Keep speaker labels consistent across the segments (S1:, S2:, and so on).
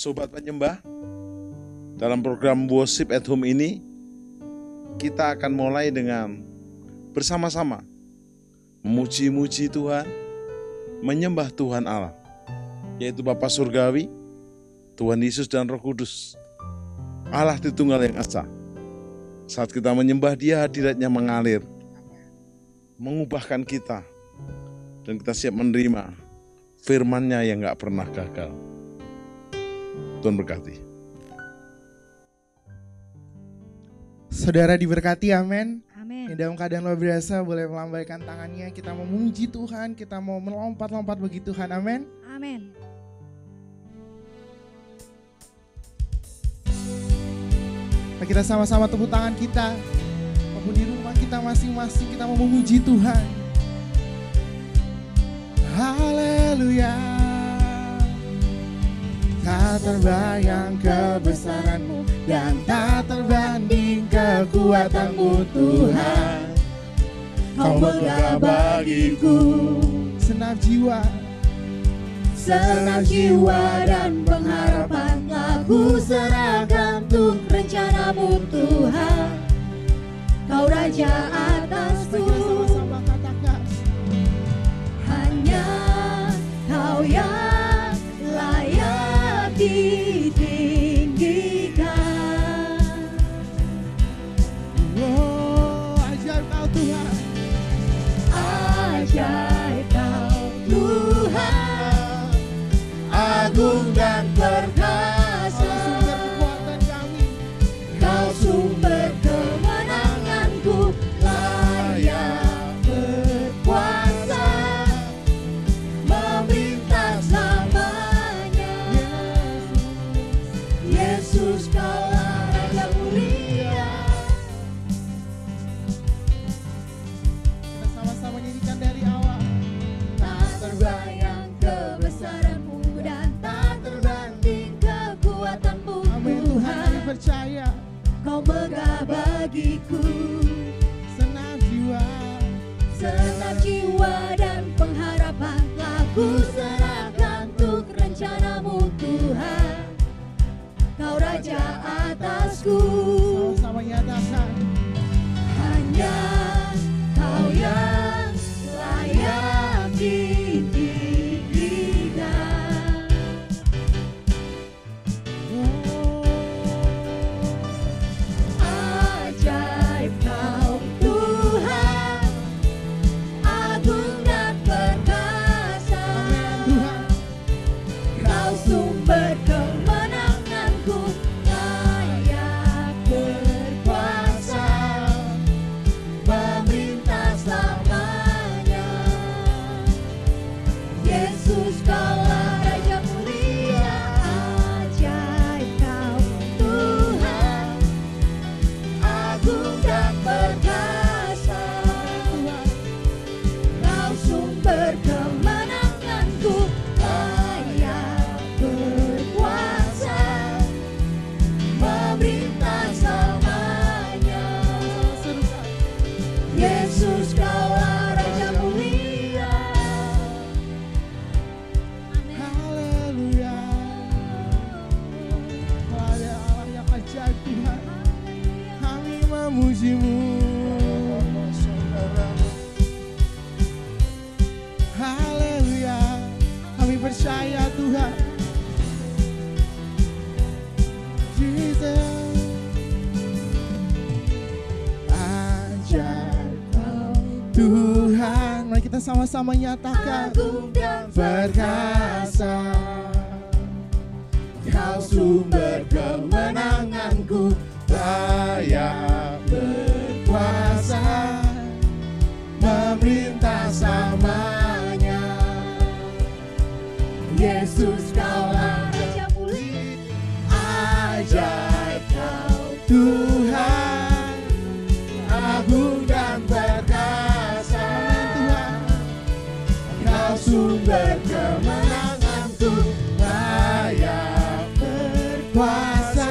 S1: Sobat Penyembah, dalam program Worship at Home ini kita akan mulai dengan bersama-sama memuji-muji Tuhan, menyembah Tuhan Allah, yaitu Bapa Surgawi, Tuhan Yesus dan Roh Kudus, Allah Tritunggal yang Esa. Saat kita menyembah Dia, hadiratnya mengalir, mengubahkan kita, dan kita siap menerima firman-Nya yang gak pernah gagal. Tuhan berkati.
S2: Saudara diberkati, amin.
S3: Amin.
S2: Dalam keadaan luar biasa boleh melambaikan tangannya. Kita mau memuji Tuhan, kita mau melompat-lompat bagi Tuhan, amin.
S3: Amin.
S2: Nah, kita sama-sama tepuk tangan kita. Maupun di rumah kita masing-masing kita mau memuji Tuhan. Haleluya. Tak terbayang kebesaran-Mu dan tak terbanding kekuatan-Mu Tuhan. Kau megah bagiku segenap jiwa dan pengharapan aku serahkan untuk rencana-Mu Tuhan. Kau Raja atasku, sama-sama katakan, hanya Kau yang layak ditinggikan. Oh, ajaib Kau Tuhan, ajaib Kau Tuhan, agung dan perkasa. Kau sumber kemenanganku, layak berkuasa, memerintah selamanya. Yesus, Kaulah Raja mulia. Kita sama-sama nyanyikan dari awal. Tak terbayang kebesaran-Mu dan tak terbanding kekuatan-Mu Tuhan. Kami percaya Kau megah bagiku segenap jiwa dan pengharapan aku serahkan untuk rencana-Mu Tuhan. Kau Raja atasku, sama-sama nyatakan, hanya Kau yang layak ditinggikan. Ajaib Kau Tuhan, agung dan perkasa. Kau sumber kemenanganku, layak berkuasa, memerintah selamanya. Yesus, Kaulah Raja mulia. Ajaib Kau Tuhan, agung dan perkasa. Kau sumber kemenanganku, layak berkuasa, memerintah selamanya. Yesus, Kaulah Raja mulia. Haleluya. Kau ada Allah yang ajaib Tuhan. Kami memuji-Mu. Haleluya. Kami percaya Tuhan. Jesus. Ajaib Kau Tuhan. Mari kita sama-sama nyatakan, agung dan perkasa. Kau sumber kemenanganku, layak berkuasa, memerintah selamanya. Yesus, Kaulah Raja mulia. Ajaib Kau Tuhan, agung dan perkasa. Kau sumber kemenanganku, layak berkuasa,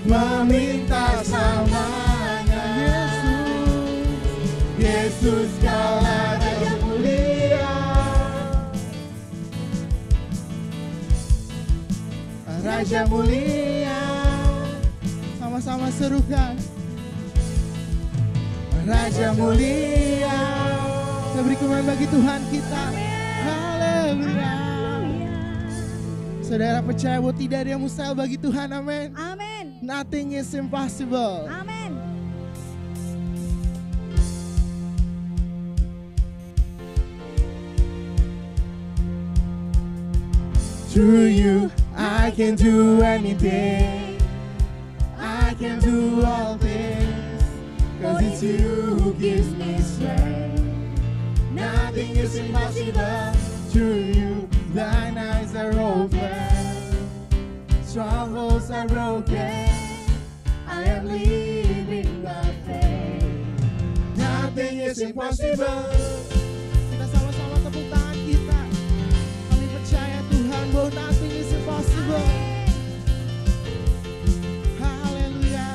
S2: memerintah selamanya. Yesus, Kaulah Raja mulia. Raja mulia. Sama-sama serukan. Raja mulia. Kita beri kemuliaan bagi Tuhan kita. Haleluya. Saudara percaya bahwa tidak ada yang mustahil bagi Tuhan. Amin.
S3: Amin.
S2: Nothing is impossible.
S3: Amin.
S2: Through you, I can do anything. I can do all things. Cause it's you who gives me strength. Nothing is impossible. Through you, thine eyes are open. Strongholds are broken. I am living by faith. Nothing is impossible. Kita sama-sama tepuk tangan kita. Kami percaya Tuhan bahwa nothing is impossible. Haleluya.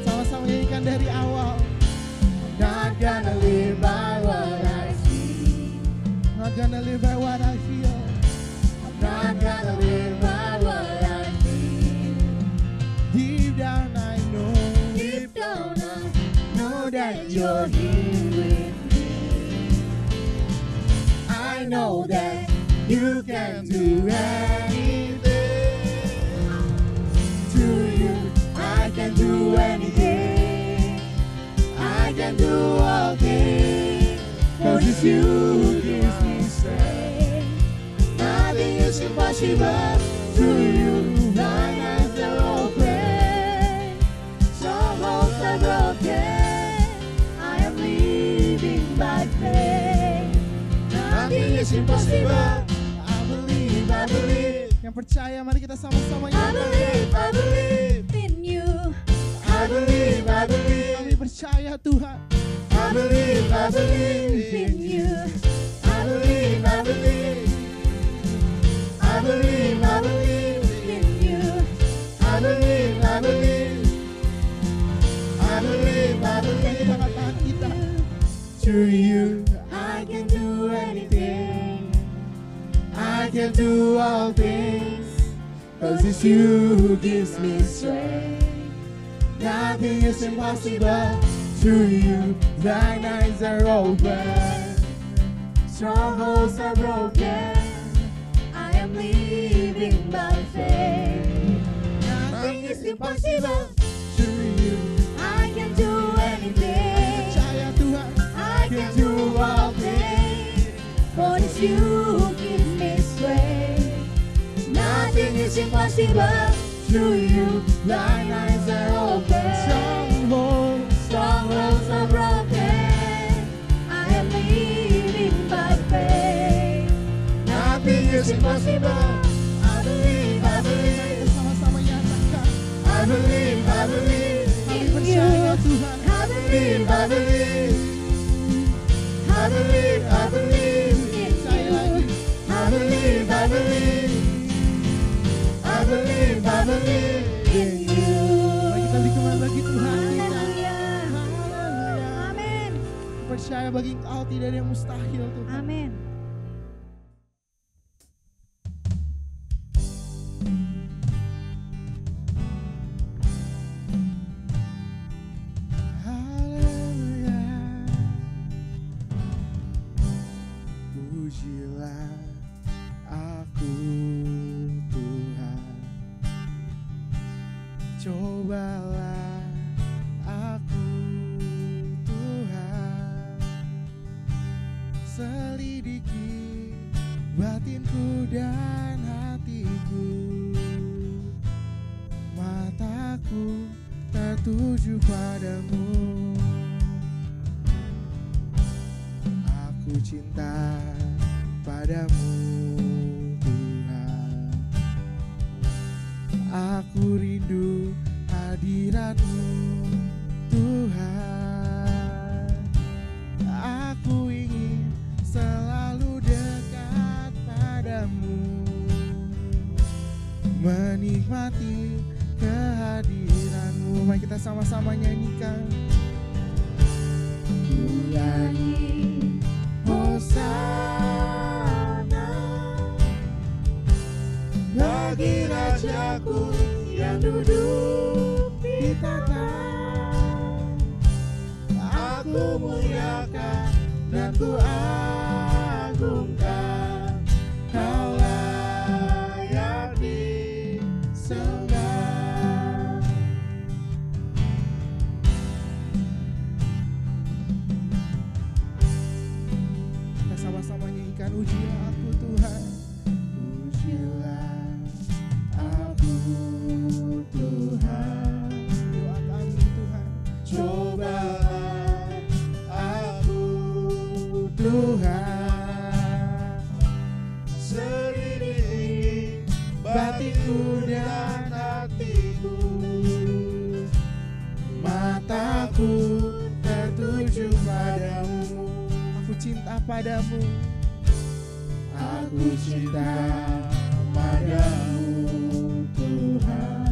S2: Sama-sama nyanyikan dari awal. Not gonna live by what I see. Not gonna live by what I feel. I'm not gonna live by what I feel. Deep down I know.
S3: Deep down I
S2: Know that you're here with me. I know that you can do anything. Through you, I can do anything. I can do all things. Cause it's you who gives me strength. Nothing is impossible. Through you, thine eyes are open. Strongholds are broken. I am living by faith. Nothing is impossible. I believe, I believe. Yang percaya, mari kita sama-sama
S3: I believe in you.
S2: I believe, I believe. Kami percaya Tuhan. I believe
S3: In you.
S2: I believe, I believe. I believe, I believe.
S3: In you.
S2: I believe, I believe. I believe, I believe. Kita. Through you, I can do anything. I can do all things. Cause it's you who gives me strength. Nothing is impossible. Through you, thine eyes are open. Strongholds are broken.
S3: I am living by faith.
S2: Nothing is impossible. Through you,
S3: I can do anything.
S2: percaya Tuhan.
S3: I can do all things. For it's you who gives me strength. Nothing is impossible.
S2: Through you, thine eyes are open.
S3: Strongholds are broken. I am living by faith.
S2: Nothing is impossible. I believe, I believe. Sama-sama nyatakan. I believe, I believe. Kami percaya Tuhan.
S3: I believe,
S2: I believe. I believe, I believe. Saya lagi. I believe, I believe. I believe, I believe in you. Mari kita dikembali bagi Tuhan kita. Haleluya.
S3: Amin.
S2: Percaya bagi Engkau tidak ada yang mustahil Tuhan.
S3: Amin.
S2: Haleluya. Pujilah aku Tuhan. Cobalah aku Tuhan. Selidiki batinku dan hatiku. Mataku tertuju padamu. Aku cinta padamu Tuhan. Aku rindu hadirat-Mu Tuhan. Aku ingin selalu dekat padamu, menikmati kehadiran-Mu. Mari kita sama-sama nyanyikan. Ku nyanyi Hosana bagi Rajaku yang duduk di tahta. Aku muliakan dan ku agungkan, Kau layak disembah. Kita sama-sama nyanyikan, ujilah aku Tuhan, ujilah aku Tuhan. Doa kami Tuhan, cobalah aku Tuhan, selidiki batinku dan hatiku, mataku tertuju padamu. Aku cinta padamu, aku cinta padamu Tuhan.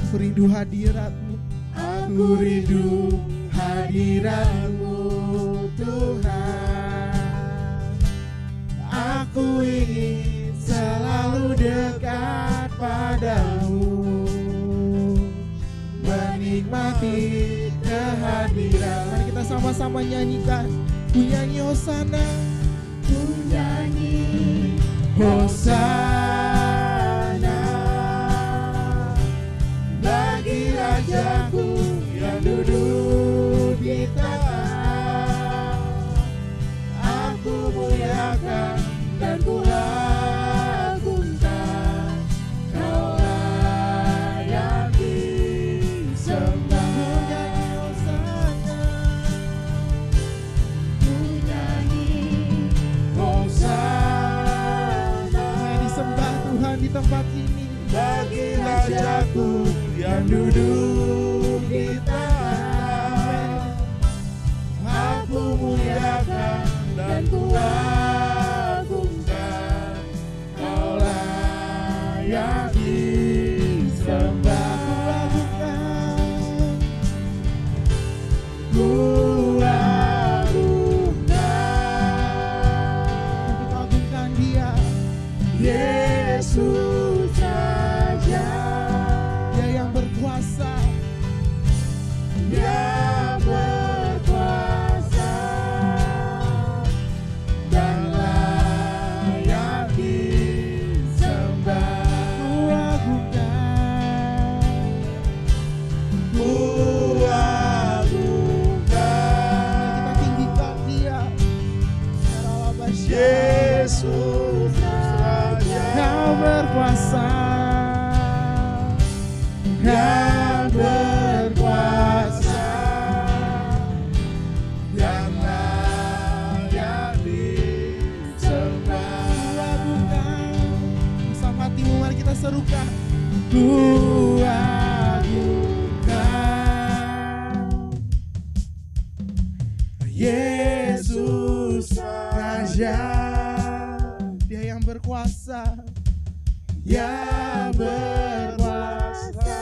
S2: Aku rindu hadirat-Mu, aku rindu hadirat-Mu Tuhan. Aku ingin selalu dekat padamu, menikmati kehadiran. Mari kita sama-sama nyanyikan, ku nyanyi Hosana, ku nyanyi Hosana bagi Rajaku yang duduk di tahta. Aku muliakan dan ku agungkan, Kau layak disembah. Ku nyanyi Hosana, disembah Tuhan di tempat ini bagi Rajaku yang duduk di tahta. Aku muliakan dan ku agungkan, Kau layak disembah. Ku agungkan Dia, Yesus saja. Dia yang berkuasa, Dia berkuasa dan layak disembah. Ku agungkan, ku agungkan. Kita tinggikan Dia, Yesus saja. Kau berkuasa, Kau berkuasa dan layak disembah. Ku agungkan, bersama hatimu mari kita serukan, ku agungkan Yesus Raja. Dia yang berkuasa, yang berkuasa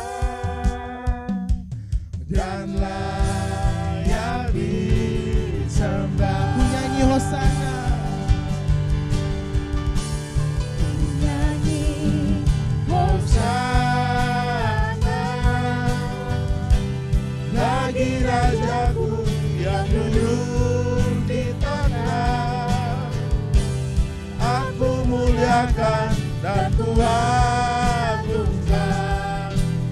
S2: dan layak disembah. Ku nyanyi Hosana, ku nyanyi Hosana bagi Rajaku yang duduk di tahta. Aku muliakan dan ku agungkan,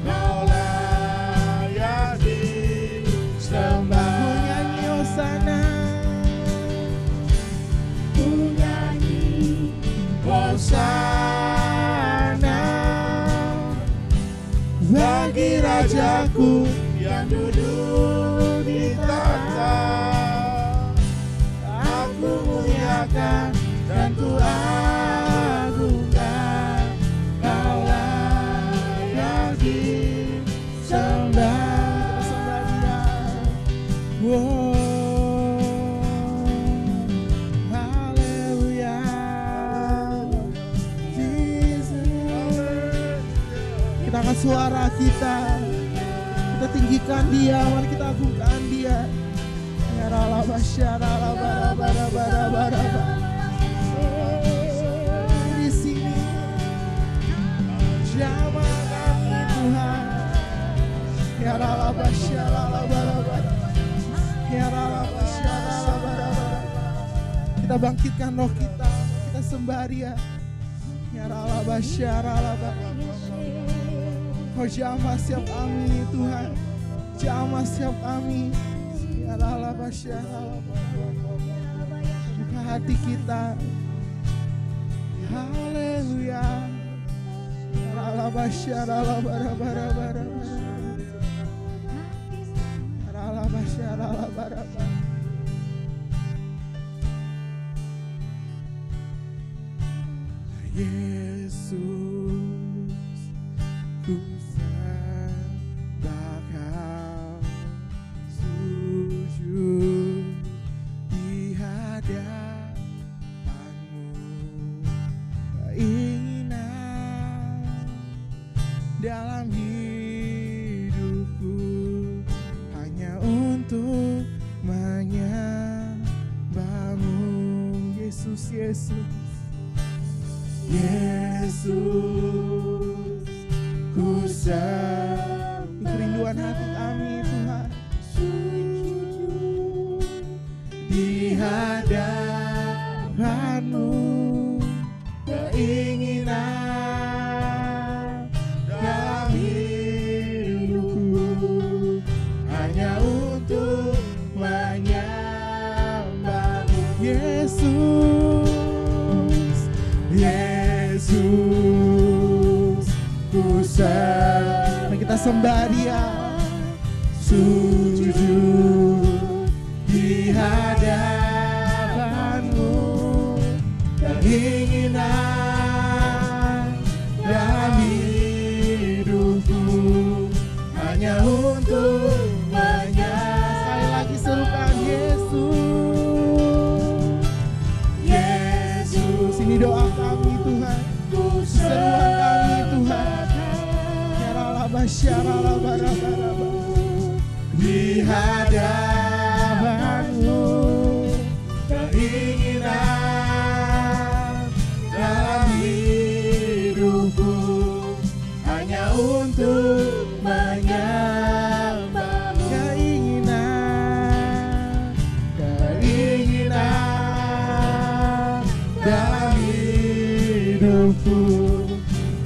S2: Kau layak disembah. Ku nyanyi Hosana, ku nyanyi Hosana bagi Rajaku yang duduk di tahta. Aku muliakan dan ku agungkan, Kau layak disembah. Sembah Dia. Haleluya. Kita angkat suara kita tinggikan Dia, mari kita agungkan Dia. Ya Allah, masyara bara. Di sini Jamah kami Tuhan. Ya ralaba syaralaba raba. Ya ralaba syaralaba raba. Kita bangkitkan roh kita sembah Dia. Ya ralaba syaralaba raba. Kau jamah setiap kami Tuhan. Jamah setiap kami. Ya ralaba syaralaba. Buka hati kita. Haleluya. Yesus, ku sembah Kau, sujud di hadapan-Mu. Keinginan dalam hidupku hanya untuk menyembah-Mu. Yesus, Yesus, Yesus, ku sembah. Kerinduan hati kami Tuhan, sujud di hadapan-Mu. Keinginan dalam hidupku hanya untuk menyembah-Mu. Yesus, Yesus, ku sembah. Mari kita sembah Dia. Sujud di hadapan-Mu. Keinginan dalam hidupku hanya untuk menyembah. Sekali lagi serukan Yesus, Yesus. Ini doa kami Tuhan, seruan kami Tuhan. Syaralaba-syaralaba-raba-raba. Di hadapan-Mu. Keinginan dalam hidupku hanya untuk menyembah-Mu. Keinginan dalam hidupku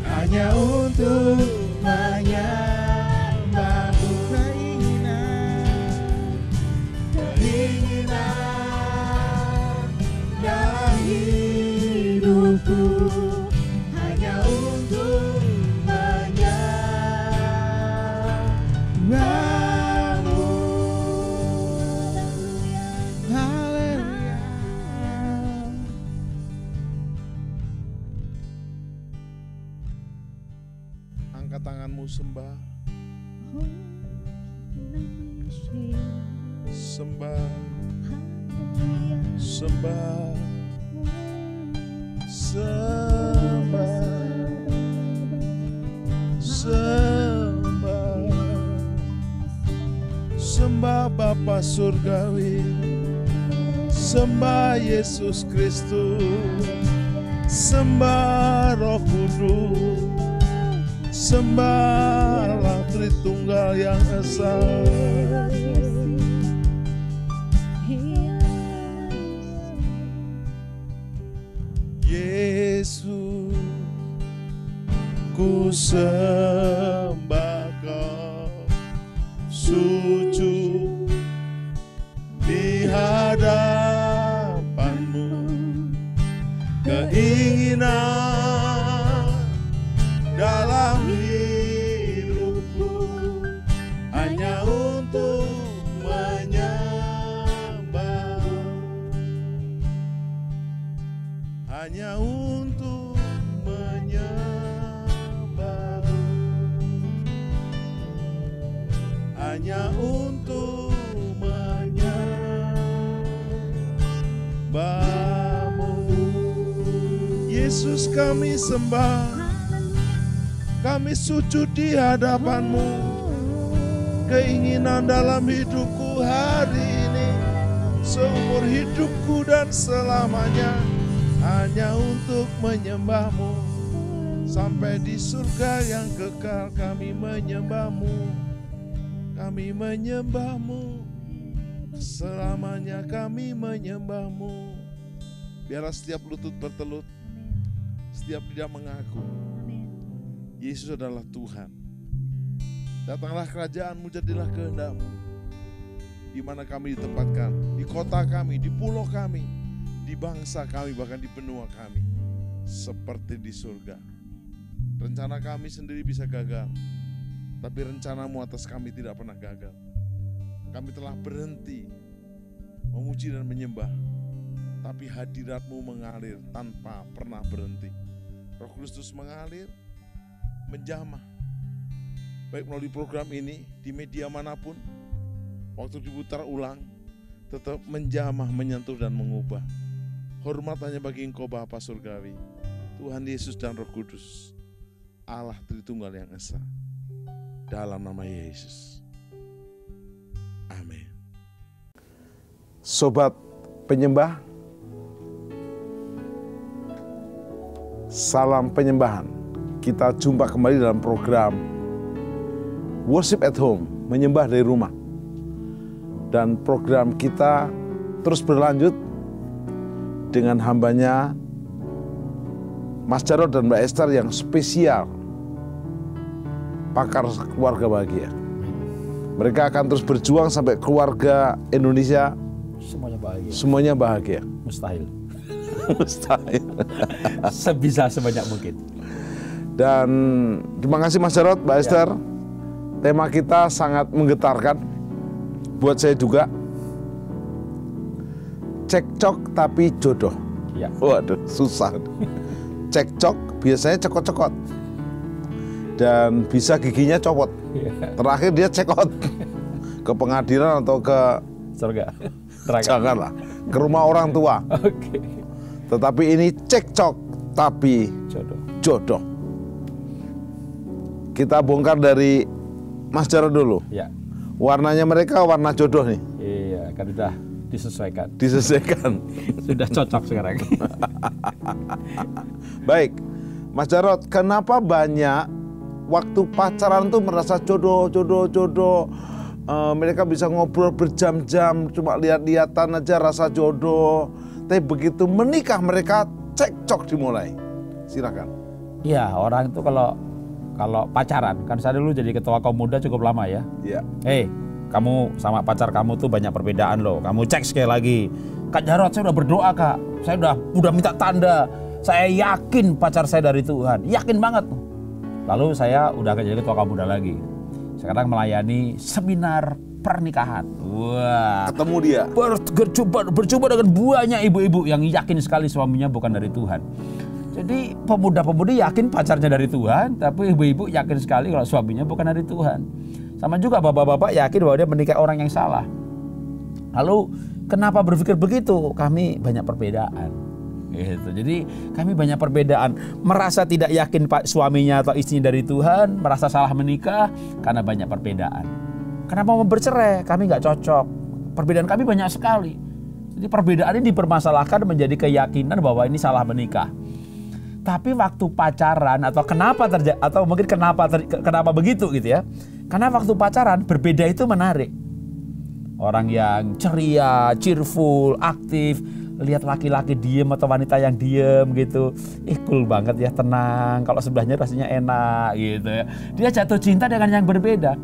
S2: hanya untuk menyembah-Mu. Keinginan dalam hidupku hanya untuk menyembah-Mu. Haleluya.
S1: Angkat tanganmu, sembah, sembah, sembah, sembah, sembah, sembah Bapa Surgawi, sembah Yesus Kristus, sembah Roh Kudus, sembahlah Tritunggal yang esa. Yesus, ku sembah Kau, sujud di hadapan-Mu. Keinginan dalam hidupku hanya untuk menyembah, hanya untuk menyembah, hanya untuk menyembah-Mu. Yesus, kami sembah, kami sujud di hadapan-Mu. Keinginan dalam hidupku hari ini, seumur hidupku dan selamanya, hanya untuk menyembah-Mu. Sampai di surga yang kekal kami menyembah-Mu. Kami menyembah-Mu. Selamanya kami menyembah-Mu. Biarlah setiap lutut bertelut, setiap lidah mengaku Yesus adalah Tuhan. Datanglah kerajaan-Mu, jadilah kehendak-Mu. Di mana kami ditempatkan, di kota kami, di pulau kami, di bangsa kami, bahkan di benua kami, seperti di surga. Rencana kami sendiri bisa gagal, tapi rencana-Mu atas kami tidak pernah gagal. Kami telah berhenti memuji dan menyembah, tapi hadirat-Mu mengalir tanpa pernah berhenti. Roh Kristus mengalir, menjamah, baik melalui program ini, di media manapun, waktu diputar ulang, tetap menjamah, menyentuh dan mengubah. Hormat hanya bagi Engkau Bapa Surgawi, Tuhan Yesus dan Roh Kudus, Allah Tritunggal yang Esa. Dalam nama Yesus. Amin. Sobat penyembah, salam penyembahan. Kita jumpa kembali dalam program Worship at Home, menyembah dari rumah. Dan program kita terus berlanjut dengan hambanya Mas Jarod dan Mbak Esther yang spesial, pakar keluarga bahagia. Mereka akan terus berjuang sampai keluarga Indonesia semuanya bahagia.
S4: Mustahil.
S1: Mustahil.
S4: Sebisa sebanyak mungkin.
S1: Dan terima kasih Mas Jarod, Mbak Esther. Tema kita sangat menggetarkan buat saya juga. Cekcok tapi jodoh.
S4: Ya.
S1: Waduh, susah. Cekcok biasanya cekot-cekot dan bisa giginya copot. Terakhir dia cekot ke pengadilan atau ke
S4: surga.
S1: Janganlah, ke rumah orang tua.
S4: Oke.
S1: Tetapi ini cekcok tapi jodoh. Kita bongkar dari Mas Jarod dulu.
S4: Ya.
S1: Warnanya mereka warna jodoh nih.
S4: Iya, kan udah disesuaikan.
S1: Sudah
S4: cocok sekarang.
S1: Baik, Mas Jarod, kenapa banyak waktu pacaran tuh merasa jodoh? Mereka bisa ngobrol berjam-jam, cuma lihat-lihatan aja rasa jodoh. Tapi begitu menikah mereka cekcok dimulai. Silakan.
S4: Iya, orang itu kalau pacaran, kan saya dulu jadi ketua kaum muda cukup lama ya.
S1: Iya.
S4: Kamu sama pacar kamu tuh banyak perbedaan loh. Kamu cek sekali lagi. Kak Jarod, saya udah berdoa Kak. Saya udah minta tanda. Saya yakin pacar saya dari Tuhan. Yakin banget. Lalu saya udah jadi ketua kaum muda lagi. Sekarang melayani seminar pernikahan. Wah.
S1: Ketemu dia.
S4: Berjumpa dengan banyak ibu-ibu yang yakin sekali suaminya bukan dari Tuhan. Jadi pemuda-pemudi yakin pacarnya dari Tuhan, tapi ibu-ibu yakin sekali kalau suaminya bukan dari Tuhan. Sama juga bapak-bapak yakin bahwa dia menikah orang yang salah. Lalu kenapa berpikir begitu? Kami banyak perbedaan. Gitu. Jadi kami banyak perbedaan. Merasa tidak yakin suaminya atau istrinya dari Tuhan, merasa salah menikah karena banyak perbedaan. Kenapa mau bercerai? Kami nggak cocok. Perbedaan kami banyak sekali. Jadi perbedaan ini dipermasalahkan menjadi keyakinan bahwa ini salah menikah. Tapi waktu pacaran atau kenapa begitu gitu ya? Karena waktu pacaran berbeda itu menarik. Orang yang ceria, cheerful, aktif, lihat laki-laki diem atau wanita yang diem gitu, cool banget ya, tenang. Kalau sebelahnya rasanya enak gitu ya. Dia jatuh cinta dengan yang berbeda.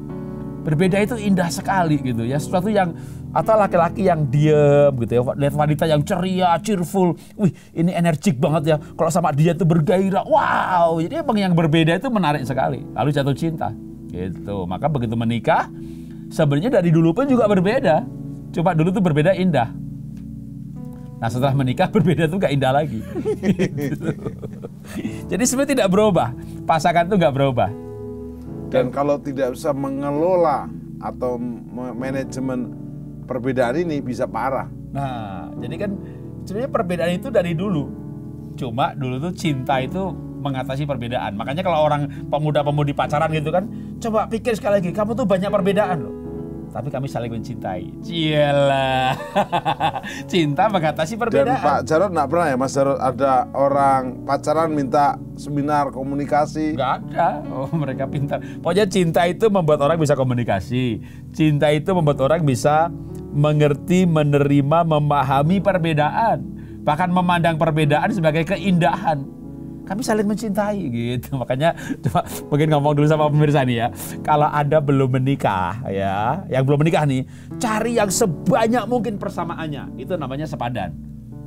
S4: Berbeda itu indah sekali gitu ya. Sesuatu yang atau laki-laki yang diem gitu ya, lihat wanita yang ceria, cheerful, wih ini energik banget ya. Kalau sama dia tuh bergairah, wow. Jadi emang yang berbeda itu menarik sekali. Lalu jatuh cinta. Gitu. Maka begitu menikah, sebenarnya dari dulu pun juga berbeda. Cuma dulu tuh berbeda indah. Nah setelah menikah berbeda tuh gak indah lagi. Gitu. Jadi sebenarnya tidak berubah. Pasangan tuh gak berubah.
S1: Dan kalau tidak bisa mengelola atau manajemen perbedaan ini bisa parah.
S4: Nah jadi kan sebenarnya perbedaan itu dari dulu. Cuma dulu tuh cinta itu mengatasi perbedaan. Makanya kalau orang pemuda-pemudi pacaran gitu kan, coba pikir sekali lagi, kamu tuh banyak perbedaan loh. tapi kami saling mencintai. Cialah. Cinta mengatasi perbedaan.
S1: Dan Pak Jarod nggak pernah ya Mas Jarod ada orang pacaran minta seminar komunikasi?
S4: Nggak ada. Oh, mereka pintar. Pokoknya cinta itu membuat orang bisa komunikasi. Cinta itu membuat orang bisa mengerti, menerima, memahami perbedaan. Bahkan memandang perbedaan sebagai keindahan. Kami saling mencintai gitu. Makanya coba mungkin ngomong dulu sama pemirsa nih ya. Kalau Anda belum menikah ya, yang belum menikah nih, cari yang sebanyak mungkin persamaannya. Itu namanya sepadan.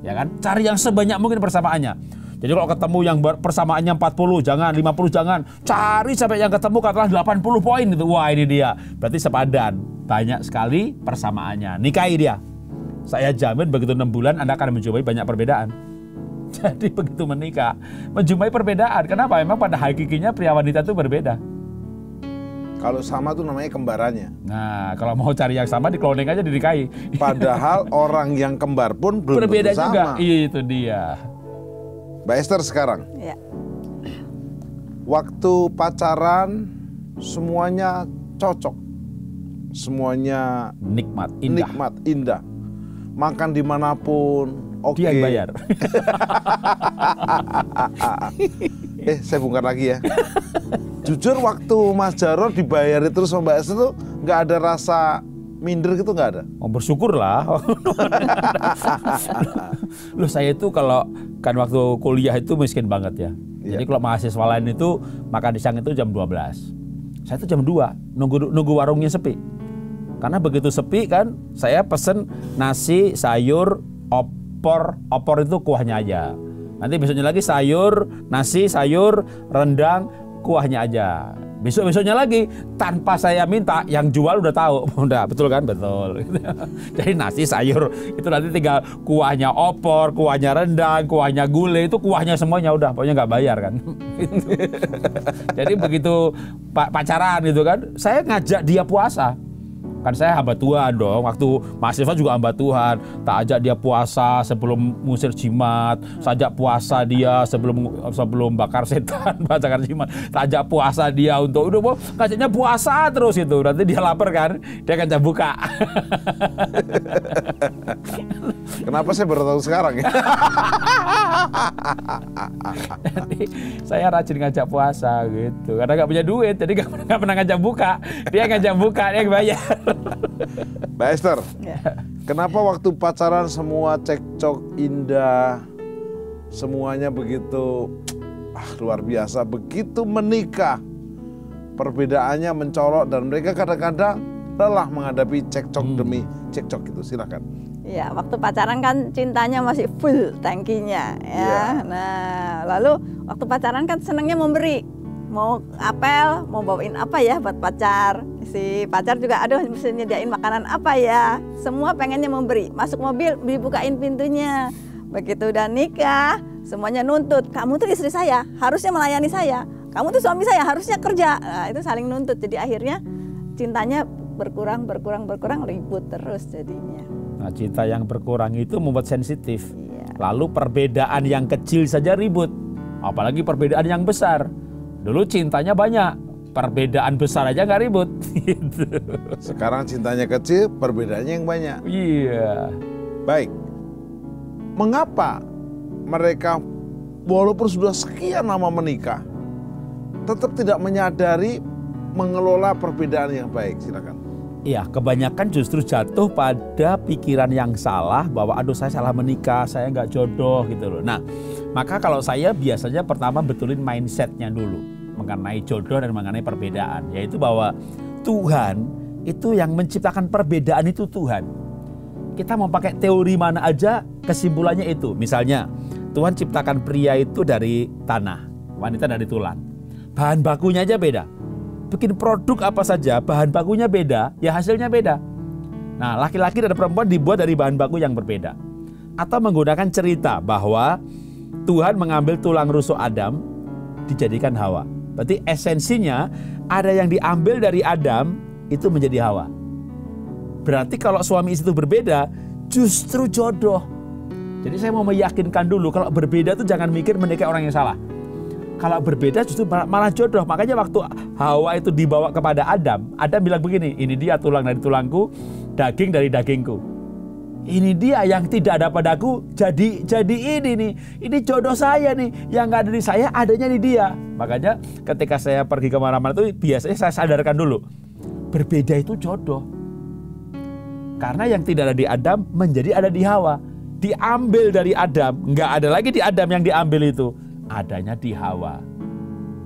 S4: Ya kan? Cari yang sebanyak mungkin persamaannya. Jadi kalau ketemu yang persamaannya 40 jangan, 50 jangan. Cari sampai yang ketemu katakanlah 80 poin itu. Wah, ini dia. Berarti sepadan. Banyak sekali persamaannya. Nikahi dia. Saya jamin begitu 6 bulan Anda akan menjumpai banyak perbedaan. Jadi begitu menikah, menjumpai perbedaan. Kenapa? Memang pada hakikinya pria wanita itu berbeda.
S1: Kalau sama tuh namanya kembarannya.
S4: Nah, kalau mau cari yang sama, di-cloning aja, dinikahi.
S1: Padahal orang yang kembar pun belum
S4: berbeda
S1: tentu
S4: juga.
S1: sama.
S4: Itu dia.
S1: Mbak Esther sekarang,
S3: Ya.
S1: waktu pacaran semuanya cocok, semuanya
S4: Nikmat, indah.
S1: nikmat, indah. Makan dimanapun, oke.
S4: Dia yang bayar.
S1: Saya bongkar lagi ya. Jujur waktu Mas Jarod dibayar terus sama Mbak Esther tuh nggak ada rasa minder gitu, nggak ada?
S4: Oh, bersyukur lah. Loh, saya itu kalau kan waktu kuliah itu miskin banget ya.
S1: Iya.
S4: Jadi kalau mahasiswa lain itu makan siang itu jam 12. Saya itu jam 2 nunggu warungnya sepi. Karena begitu sepi kan, saya pesen nasi, sayur, opor itu kuahnya aja. Nanti besoknya lagi sayur, nasi, sayur, rendang, kuahnya aja. Besok-besoknya lagi tanpa saya minta, yang jual udah tahu. Udah, betul kan? Betul. Jadi nasi, sayur itu nanti tinggal kuahnya opor, kuahnya rendang, kuahnya gulai, itu kuahnya semuanya udah, pokoknya nggak bayar kan. Jadi begitu pacaran gitu kan, saya ngajak dia puasa. Kan saya hamba Tuhan dong, waktu mahasiswa juga hamba Tuhan. Tak ajak dia puasa sebelum ngusir jimat, sajak puasa dia sebelum bakar setan, bakar jimat. Tak ajak puasa dia untuk udah mau ngajaknya puasa terus itu. Nanti dia lapar kan, dia akan buka.
S1: Kenapa saya baru tahu sekarang ya?
S4: Jadi saya rajin ngajak puasa gitu, karena nggak punya duit, jadi nggak pernah ngajak buka. Dia ngajak buka, dia yang bayar.
S1: Mbak Esther,
S3: Ya.
S1: kenapa waktu pacaran semua cekcok indah, semuanya begitu luar biasa, begitu menikah perbedaannya mencolok dan mereka kadang-kadang lelah menghadapi cekcok demi cekcok itu? Silakan.
S3: Ya, waktu pacaran kan cintanya masih full tangkinya ya.
S1: Iya.
S3: Nah, lalu waktu pacaran kan senangnya memberi. Mau apel, mau bawain apa ya buat pacar. Si pacar juga, aduh mesti nyediain makanan apa ya. Semua pengennya memberi. Masuk mobil, dibukain pintunya. Begitu udah nikah, semuanya nuntut. Kamu tuh istri saya, harusnya melayani saya. Kamu tuh suami saya, harusnya kerja. Nah, itu saling nuntut. Jadi akhirnya cintanya berkurang, ribut terus jadinya.
S4: Nah, cinta yang berkurang itu membuat sensitif.
S3: Iya.
S4: Lalu perbedaan yang kecil saja ribut, apalagi perbedaan yang besar. Dulu cintanya banyak, perbedaan besar aja nggak ribut. Gitu.
S1: Sekarang cintanya kecil, perbedaannya yang banyak.
S4: Iya.
S1: Baik, mengapa mereka walaupun sudah sekian lama menikah, tetap tidak menyadari mengelola perbedaan yang baik? Silakan.
S4: Iya, kebanyakan justru jatuh pada pikiran yang salah bahwa aduh saya salah menikah, saya nggak jodoh gitu loh. Nah, maka kalau saya biasanya pertama betulin mindsetnya dulu mengenai jodoh dan mengenai perbedaan, yaitu bahwa Tuhan itu yang menciptakan perbedaan itu Tuhan. Kita mau pakai teori mana aja kesimpulannya itu. Misalnya Tuhan ciptakan pria itu dari tanah, wanita dari tulang. Bahan bakunya aja beda. Bikin produk apa saja, bahan bakunya beda, ya hasilnya beda. Nah, laki-laki dan perempuan dibuat dari bahan baku yang berbeda. Atau menggunakan cerita bahwa Tuhan mengambil tulang rusuk Adam, dijadikan Hawa. Berarti esensinya ada yang diambil dari Adam, itu menjadi Hawa. Berarti kalau suami istri itu berbeda, justru jodoh. Jadi saya mau meyakinkan dulu, kalau berbeda itu jangan mikir menikah orang yang salah. Kalau berbeda justru malah jodoh. Makanya waktu Hawa itu dibawa kepada Adam, Adam bilang begini, ini dia tulang dari tulangku, daging dari dagingku. Ini dia yang tidak ada padaku, jadi ini nih, ini jodoh saya nih, yang nggak ada di saya adanya di dia. Makanya ketika saya pergi kemana-mana itu biasanya saya sadarkan dulu, berbeda itu jodoh. Karena yang tidak ada di Adam menjadi ada di Hawa. Diambil dari Adam, nggak ada lagi di Adam yang diambil itu, adanya di Hawa.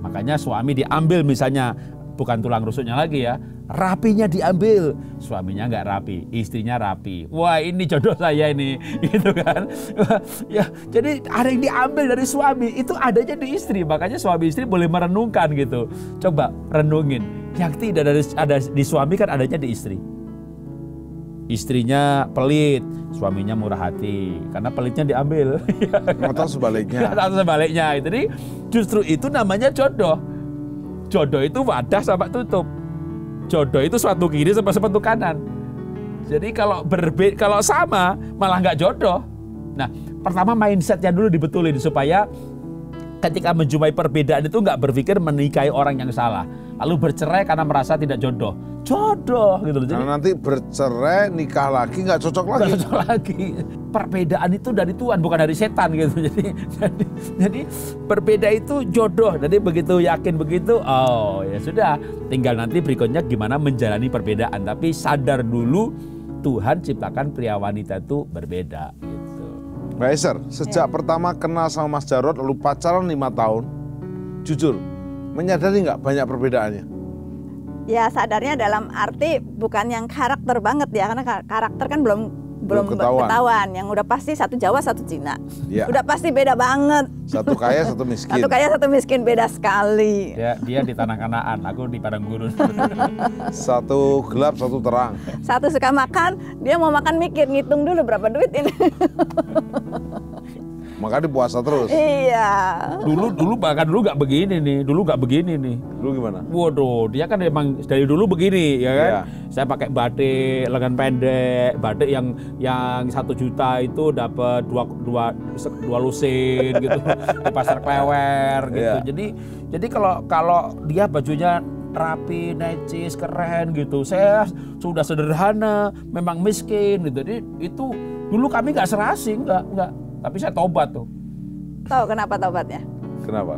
S4: Makanya suami diambil misalnya, bukan tulang rusuknya lagi ya, rapinya diambil, suaminya nggak rapi, istrinya rapi. Wah, ini jodoh saya ini, gitu kan? Ya, jadi ada yang diambil dari suami, itu adanya di istri. Makanya suami istri boleh merenungkan gitu. Coba renungin, yang tidak ada di suami kan adanya di istri. Istrinya pelit, suaminya murah hati, karena pelitnya diambil.
S1: Atau sebaliknya.
S4: Atau sebaliknya. Jadi justru itu namanya jodoh. Jodoh itu wadah sama tutup. Jodoh itu suatu kiri sama suatu kanan. Jadi kalau sama malah nggak jodoh. Nah, pertama mindsetnya dulu dibetulin supaya ketika menjumpai perbedaan itu nggak berpikir menikahi orang yang salah, lalu bercerai karena merasa tidak jodoh. Jodoh gitu loh. Jadi,
S1: karena nanti bercerai, nikah lagi nggak cocok lagi.
S4: Nggak cocok lagi. Perbedaan itu dari Tuhan, bukan dari setan gitu. Jadi berbeda itu jodoh. Jadi begitu yakin begitu, oh ya sudah. Tinggal nanti berikutnya gimana menjalani perbedaan. Tapi sadar dulu Tuhan ciptakan pria wanita itu berbeda. Gitu.
S1: Mbak Esther, sejak pertama kenal sama Mas Jarod lalu pacaran 5 tahun, jujur menyadari nggak banyak perbedaannya?
S3: Ya sadarnya dalam arti bukan yang karakter banget ya, karena karakter kan belum ketahuan. Yang udah pasti satu Jawa satu Cina, ya. Udah pasti beda banget. Satu kaya satu miskin. Satu kaya satu miskin, beda sekali.
S4: Dia di tanah Kanaan, aku di padang gurun.
S1: Satu gelap satu terang.
S3: Satu suka makan, dia mau makan mikir ngitung dulu berapa duit ini.
S1: Makanya puasa terus.
S3: Iya.
S4: Dulu nggak begini nih. Dulu
S1: gimana?
S4: Waduh, dia kan emang dari dulu begini, ya kan? Iya. Saya pakai batik lengan pendek, batik yang 1 juta itu dapat dua lusin gitu di pasar Klewer gitu. Iya. Jadi kalau dia bajunya rapi, necis, keren gitu. Saya sudah sederhana, memang miskin gitu. Jadi itu dulu kami nggak serasi, nggak. Tapi saya tobat tuh.
S3: Tahu kenapa tobatnya?
S1: Kenapa?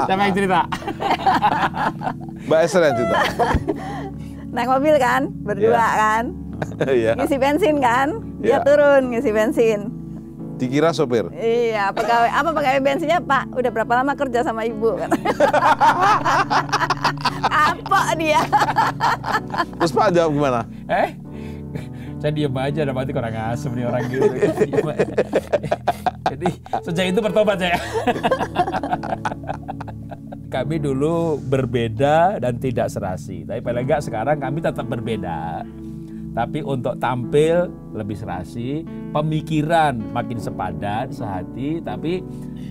S4: Siapa yang cerita?
S1: Mbak Esther yang cerita.
S3: Naik mobil kan, berdua kan. Ngisi bensin kan, dia turun ngisi bensin.
S1: Dikira sopir?
S3: Iya, pegawai bensinnya, Pak, udah berapa lama kerja sama ibu? Apa dia?
S1: Terus Pak jawab gimana?
S4: Saya diem aja, berarti kurang asem nih orang gitu. Jadi sejak itu bertobat saya. Kami dulu berbeda dan tidak serasi, tapi paling enggak sekarang kami tetap berbeda. Tapi untuk tampil lebih serasi, pemikiran makin sepadan, sehati, tapi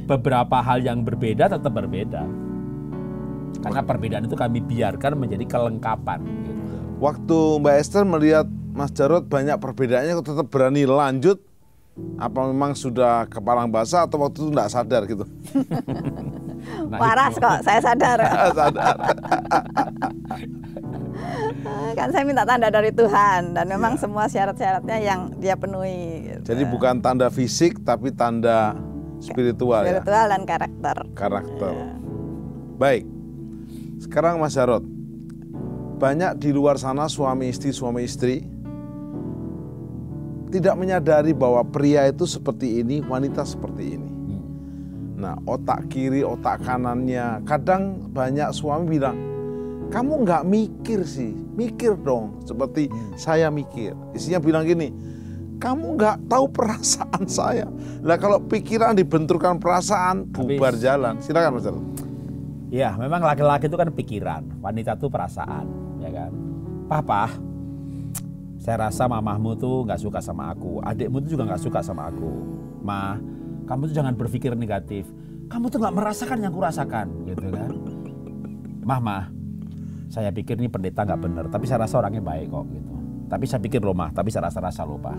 S4: beberapa hal yang berbeda tetap berbeda. Karena perbedaan itu kami biarkan menjadi kelengkapan. Gitu.
S1: Waktu Mbak Esther melihat Mas Jarod banyak perbedaannya, kok tetap berani lanjut? Apa memang sudah kepalang basah atau waktu itu enggak sadar gitu?
S3: Waras kok, saya sadar.
S1: Sadar.
S3: Kan saya minta tanda dari Tuhan dan memang semua syarat-syaratnya yang dia penuhi. Gitu.
S1: Jadi bukan tanda fisik tapi tanda spiritual ya?
S3: Spiritual dan karakter.
S1: Ya. Baik, sekarang Mas Jarod, banyak di luar sana suami istri tidak menyadari bahwa pria itu seperti ini, wanita seperti ini. Nah, otak kiri, otak kanannya. Kadang banyak suami bilang, kamu nggak mikir sih, mikir dong. Seperti saya mikir. Istrinya bilang gini, kamu nggak tahu perasaan saya. Nah, kalau pikiran dibenturkan perasaan, bubar jalan. Silakan Mas Jarod.
S4: Ya, memang laki-laki itu kan pikiran, wanita itu perasaan, ya kan. Papa, saya rasa mamahmu tuh nggak suka sama aku, adikmu tuh juga nggak suka sama aku. Ma, kamu tuh jangan berpikir negatif. Kamu tuh nggak merasakan yang aku rasakan, gitu kan. Mah, saya pikir nih pendeta nggak bener, tapi saya rasa orangnya baik kok, gitu. Tapi saya pikir loh, tapi saya rasa loh, Pak.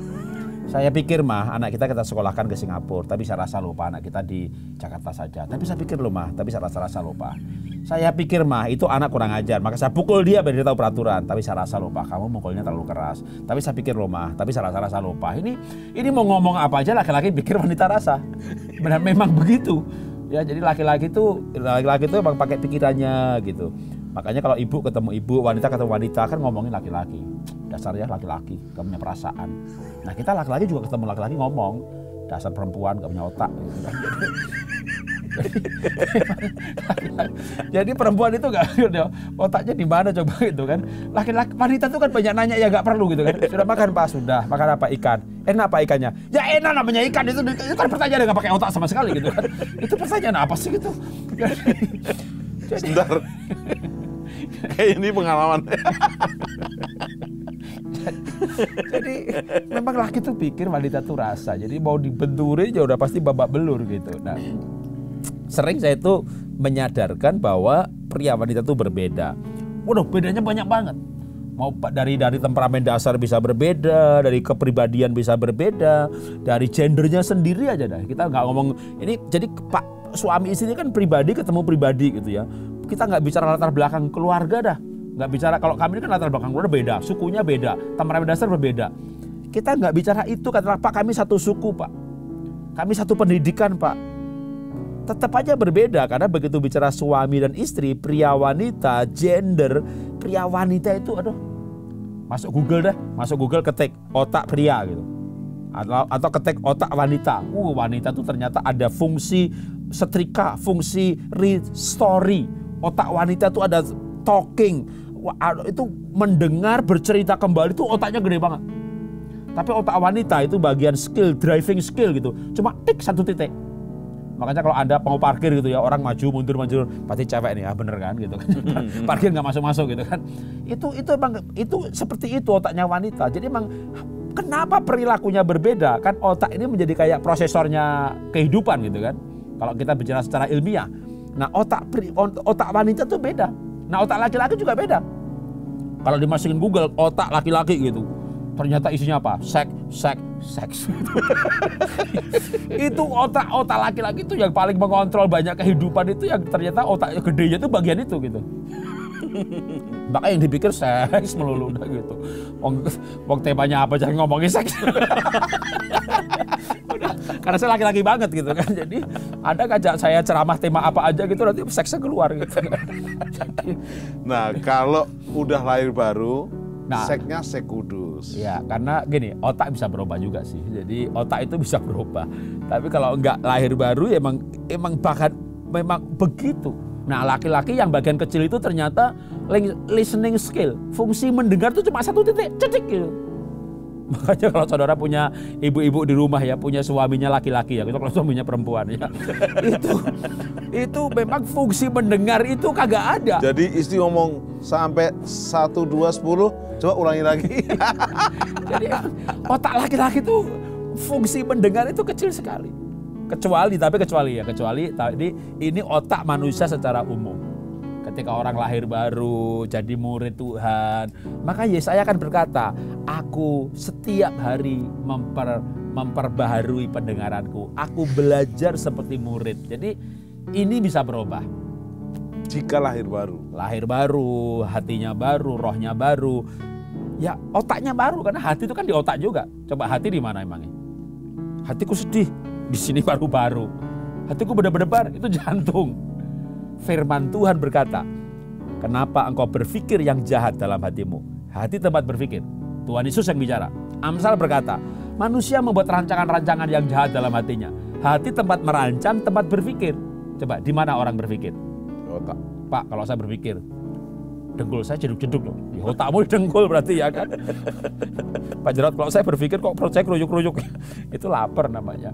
S4: Saya pikir mah anak kita sekolahkan ke Singapura, tapi saya rasa lupa anak kita di Jakarta saja. Tapi saya pikir loh mah, tapi saya rasa lupa. Saya pikir mah itu anak kurang ajar, maka saya pukul dia biar dia tahu peraturan. Tapi saya rasa lupa, kamu mukulnya terlalu keras. Tapi saya pikir loh mah, tapi saya rasa lupa. Ini mau ngomong apa aja laki-laki pikir wanita rasa. Benar memang begitu. Ya jadi laki-laki itu emang pakai pikirannya gitu. Makanya kalau ibu ketemu ibu, wanita ketemu wanita kan ngomongin laki-laki. Dasarnya laki-laki, gak punya perasaan. Nah kita laki-laki juga ketemu laki-laki ngomong, dasar perempuan gak punya otak. Gitu kan. Jadi perempuan itu gak otaknya di mana coba gitu kan. Laki-laki wanita itu kan banyak nanya ya gak perlu gitu kan. Sudah makan Pak? Sudah. Makan apa? Ikan. Enak apa ikannya? Ya enak namanya ikan itu kan pertanyaan yang gak pakai otak sama sekali gitu kan. Itu pertanyaan apa sih gitu?
S1: Sebentar. Kayak ini pengalaman.
S4: Jadi memang laki tuh pikir wanita tuh rasa. Jadi mau dibenturin ya udah pasti babak belur gitu. Nah, sering saya tuh menyadarkan bahwa pria wanita tuh berbeda. Waduh, bedanya banyak banget. Mau dari temperamen dasar bisa berbeda, dari kepribadian bisa berbeda, dari gendernya sendiri aja dah. Kita nggak ngomong ini. Jadi Pak suami istri kan pribadi ketemu pribadi gitu ya. Kita nggak bicara latar belakang keluarga dah. Nggak bicara, kalau kami ini kan latar belakang keluarga beda, sukunya beda, temperamen dasar berbeda. Kita nggak bicara itu, katakanlah Pak kami satu suku Pak, kami satu pendidikan Pak. Tetap aja berbeda karena begitu bicara suami dan istri, pria wanita, gender, pria wanita itu aduh. Masuk Google ketik otak pria gitu. Atau ketik otak wanita. Wanita tuh ternyata ada fungsi setrika, fungsi restory. Otak wanita tuh ada talking, itu mendengar, bercerita kembali, itu otaknya gede banget. Tapi otak wanita itu bagian skill, driving skill gitu, cuma tik satu titik. Makanya kalau Anda mau parkir gitu ya, orang maju mundur pasti cewek nih, bener kan gitu kan. Parkir nggak masuk gitu kan. Itu seperti itu otaknya wanita. Jadi emang kenapa perilakunya berbeda? Kan otak ini menjadi kayak prosesornya kehidupan gitu kan. Kalau kita bicara secara ilmiah. Nah otak wanita tuh beda. Nah otak laki-laki juga beda. Kalau dimasukin Google otak laki-laki gitu, ternyata isinya apa? Seks. Itu otak laki-laki itu yang paling mengontrol banyak kehidupan itu, yang ternyata otaknya gedenya itu bagian itu gitu. Makanya yang dipikir seks melulu udah gitu. Wong temanya apa jangan ngomongin seks. Karena saya laki-laki banget gitu kan. Jadi ada ngajak saya ceramah tema apa aja gitu, nanti seksnya keluar gitu.
S1: Nah kalau udah lahir baru, seksnya seks kudus.
S4: Ya karena gini, otak bisa berubah juga sih. Jadi otak itu bisa berubah. Tapi kalau enggak lahir baru ya memang begitu. Nah laki-laki yang bagian kecil itu ternyata listening skill, fungsi mendengar itu cuma satu titik, cedik gitu. Makanya kalau saudara punya ibu-ibu di rumah ya, punya suaminya laki-laki ya, itu kalau suaminya perempuan ya, itu memang fungsi mendengar itu kagak ada.
S1: Jadi istri ngomong sampai 1, 2, 10, coba ulangi lagi.
S4: Jadi otak laki-laki itu fungsi mendengar itu kecil sekali. Kecuali tadi ini otak manusia secara umum. Ketika orang lahir baru, jadi murid Tuhan, maka Yesaya akan berkata, aku setiap hari memperbaharui pendengaranku. Aku belajar seperti murid. Jadi ini bisa berubah.
S1: Jika lahir baru, hatinya baru, rohnya baru. Ya otaknya baru, karena hati itu kan di otak juga. Coba hati di mana emangnya? Hatiku sedih, di sini baru-baru. Hatiku berdebar-debar, itu jantung. Firman Tuhan berkata, kenapa engkau berpikir yang jahat dalam hatimu? Hati tempat berpikir. Tuhan Yesus yang bicara. Amsal berkata, manusia membuat rancangan-rancangan yang jahat dalam hatinya. Hati tempat merancang, tempat berpikir. Coba, di mana orang berpikir? Otak. Pak, kalau saya berpikir, dengkul saya ceduk-ceduk loh. Ya, otakmu dengkul berarti ya kan. Pak Jarod, kalau saya berpikir kok perut saya keruyuk-keruyuk. Itu lapar namanya.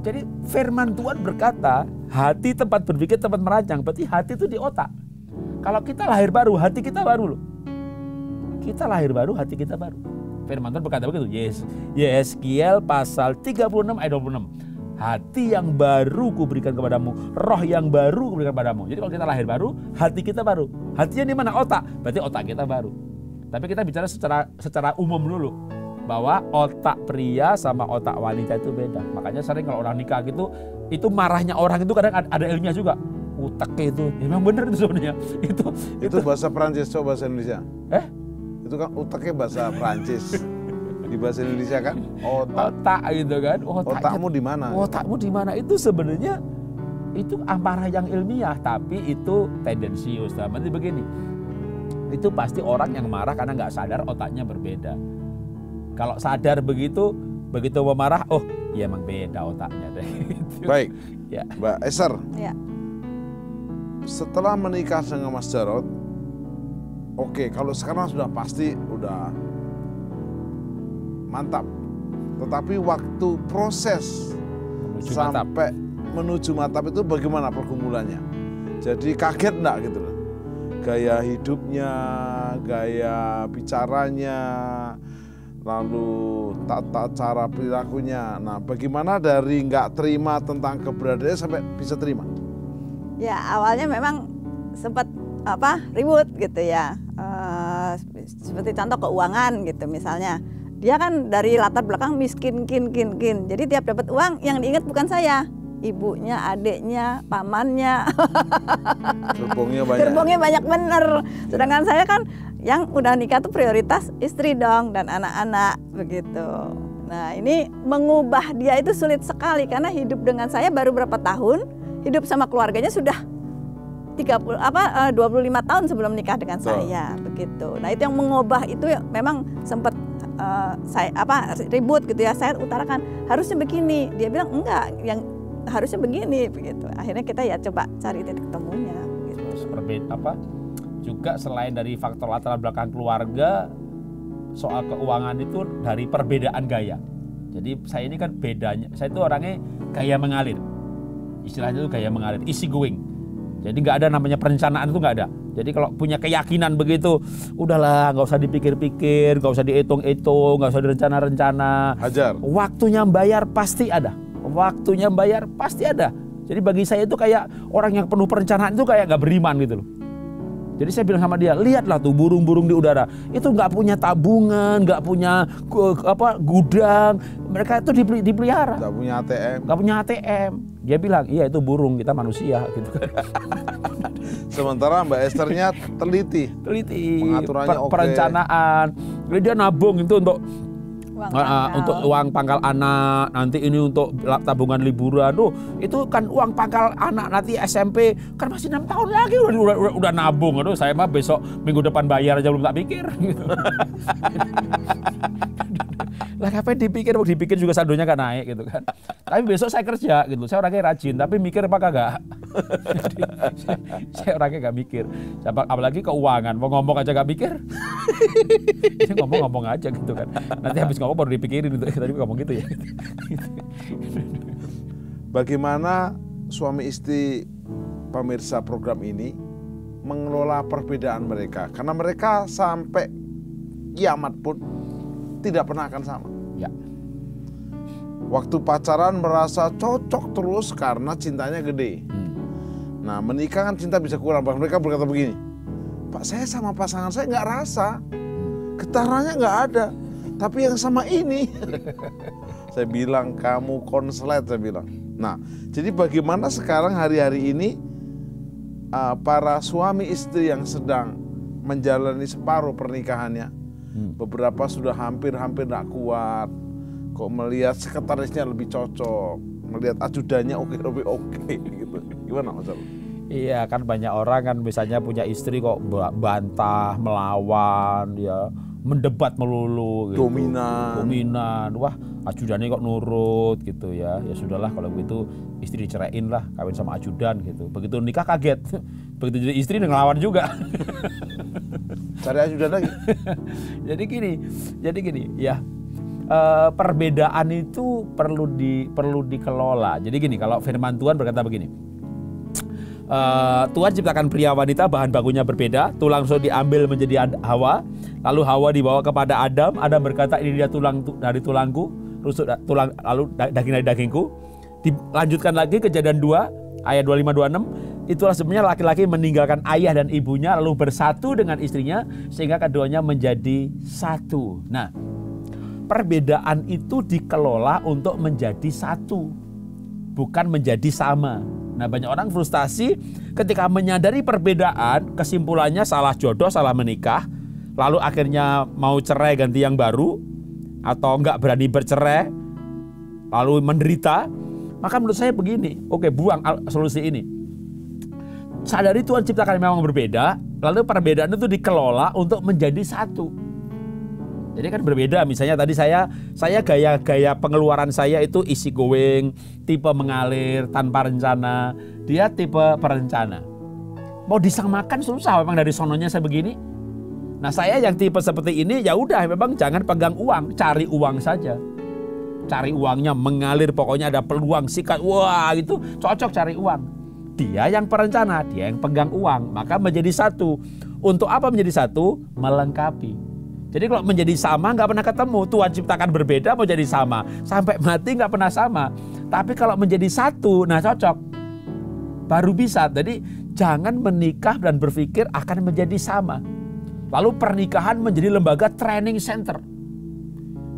S1: Jadi firman Tuhan berkata, hati tempat berpikir, tempat merancang. Berarti hati itu di otak. Kalau kita lahir baru, hati kita baru loh. Kita lahir baru, hati kita baru. Firman Tuhan berkata begitu. Yeskiel pasal 36 ayat 26. Hati yang baru kuberikan kepadamu, roh yang baru kuberikan kepadamu. Jadi kalau kita lahir baru, hati kita baru. Hatinya di mana? Otak. Berarti otak kita baru. Tapi kita bicara secara umum dulu.
S4: bahwa otak pria sama otak wanita itu beda. Makanya sering kalau orang nikah gitu, itu marahnya orang itu kadang ada ilmiah juga. Utaknya itu, memang bener itu sebenarnya.
S1: Itu bahasa Prancis, coba bahasa Indonesia. Itu kan utaknya bahasa Prancis. Di bahasa Indonesia kan
S4: otak gitu kan.
S1: Otakmu di mana?
S4: Otakmu di mana itu sebenarnya itu amarah yang ilmiah, tapi itu tendensius. Nah, berarti begini. Itu pasti orang yang marah karena nggak sadar otaknya berbeda. Kalau sadar begitu memarah, oh iya emang beda otaknya deh.
S1: Baik,
S4: ya.
S1: Mbak Esther.
S3: Ya.
S1: Setelah menikah dengan Mas Jarod, oke, kalau sekarang sudah pasti udah mantap. Tetapi waktu proses sampai menuju mantap itu bagaimana pergumulannya? Jadi kaget enggak gitu loh? Gaya hidupnya, gaya bicaranya, lalu tata cara perilakunya. Nah, bagaimana dari nggak terima tentang keberadaannya sampai bisa terima?
S3: Ya, awalnya memang sempat ribut gitu ya. Seperti contoh keuangan gitu misalnya. Dia kan dari latar belakang miskin, kin. Jadi tiap dapat uang yang diingat bukan saya, ibunya, adiknya, pamannya. Gerbongnya banyak bener. Sedangkan saya kan yang udah nikah tuh prioritas istri dong dan anak-anak begitu. Nah, ini mengubah dia itu sulit sekali karena hidup dengan saya baru berapa tahun, hidup sama keluarganya sudah 25 tahun sebelum nikah dengan saya begitu. Nah, itu yang mengubah itu memang sempat ribut gitu ya. Saya utarakan harusnya begini, dia bilang enggak, yang harusnya begini begitu. Akhirnya kita ya coba cari titik temunya gitu.
S4: Juga selain dari faktor latar belakang keluarga, soal keuangan itu dari perbedaan gaya. Jadi saya ini kan bedanya, saya itu orangnya gaya mengalir. Istilahnya itu gaya mengalir, easy going. Jadi nggak ada namanya perencanaan, itu nggak ada. Jadi kalau punya keyakinan begitu, udahlah nggak usah dipikir-pikir, nggak usah dihitung-hitung, nggak usah direncana-rencana.
S1: Hajar.
S4: Waktunya bayar pasti ada. Jadi bagi saya itu kayak orang yang penuh perencanaan itu kayak nggak beriman gitu loh. Jadi saya bilang sama dia, lihatlah tuh burung-burung di udara, itu nggak punya tabungan, nggak punya gudang, mereka itu dipelihara. Nggak punya ATM. Dia bilang, iya itu burung, kita manusia gitu kan.
S1: Sementara Mbak Esthernya teliti. Pengaturannya perencanaan.
S4: Jadi dia nabung itu untuk uang pangkal anak, nanti ini untuk tabungan liburan. Itu kan uang pangkal anak nanti SMP kan masih 6 tahun lagi udah nabung. Saya mah besok minggu depan bayar aja belum tak pikir gitu. Lah ngapain dipikir juga saldonya kan naik gitu kan. Tapi besok saya kerja gitu. Saya orangnya rajin tapi mikir apa kagak. Saya orangnya gak mikir. Apalagi keuangan, mau ngomong aja gak mikir. Ngomong aja gitu kan. Nanti habis ngomong baru dipikirin gitu. Tadi ngomong gitu ya.
S1: Bagaimana suami istri pemirsa program ini mengelola perbedaan mereka? Karena mereka sampai kiamat pun tidak pernah akan sama.
S4: Ya.
S1: Waktu pacaran merasa cocok terus karena cintanya gede. Nah, menikah kan cinta bisa kurang. Mereka berkata begini, Pak, saya sama pasangan saya nggak rasa, getarannya nggak ada. Tapi yang sama ini, saya bilang kamu konslet, saya bilang. Nah, jadi bagaimana sekarang hari-hari ini para suami istri yang sedang menjalani separuh pernikahannya, beberapa sudah hampir nggak kuat, kok melihat sekretarisnya lebih cocok, melihat ajudannya oke gitu. Gimana Mas?
S4: Iya kan banyak orang kan misalnya punya istri kok bantah, melawan, ya mendebat melulu gitu. Dominan. Wah, ajudannya kok nurut gitu ya. Ya sudahlah kalau begitu istri diceraiin lah, kawin sama ajudan gitu. Begitu nikah kaget. Begitu jadi istri ngelawan juga.
S1: Cari ajudan lagi.
S4: Jadi gini ya. Perbedaan itu perlu dikelola. Jadi gini, kalau firman Tuhan berkata begini. Tuhan ciptakan pria wanita, bahan bakunya berbeda, tulang rusuk diambil menjadi Hawa, lalu Hawa dibawa kepada Adam. Adam berkata, ini dia tulang dari tulangku, rusuk tulang, lalu daging dari dagingku. Dilanjutkan lagi Kejadian 2 ayat 25-26. Itulah sebenarnya laki-laki meninggalkan ayah dan ibunya lalu bersatu dengan istrinya sehingga keduanya menjadi satu. Nah, perbedaan itu dikelola untuk menjadi satu, bukan menjadi sama. Nah, banyak orang frustasi ketika menyadari perbedaan, kesimpulannya salah jodoh, salah menikah, lalu akhirnya mau cerai ganti yang baru, atau nggak berani bercerai, lalu menderita. Maka menurut saya begini, oke, buang solusi ini. Sadari Tuhan ciptakan memang berbeda, lalu perbedaan itu dikelola untuk menjadi satu. Jadi kan berbeda, misalnya tadi saya gaya pengeluaran saya itu easy going, tipe mengalir tanpa rencana, dia tipe perencana. Mau disamakan susah memang, dari sononya saya begini. Nah, saya yang tipe seperti ini, ya udah memang jangan pegang uang, cari uang saja. Cari uangnya mengalir, pokoknya ada peluang sikat, wah itu cocok cari uang. Dia yang perencana, dia yang pegang uang, maka menjadi satu. Untuk apa menjadi satu? Melengkapi. Jadi kalau menjadi sama nggak pernah ketemu. Tuhan ciptakan berbeda mau jadi sama, sampai mati nggak pernah sama. Tapi kalau menjadi satu, nah cocok, baru bisa. Jadi jangan menikah dan berpikir akan menjadi sama. Lalu pernikahan menjadi lembaga training center.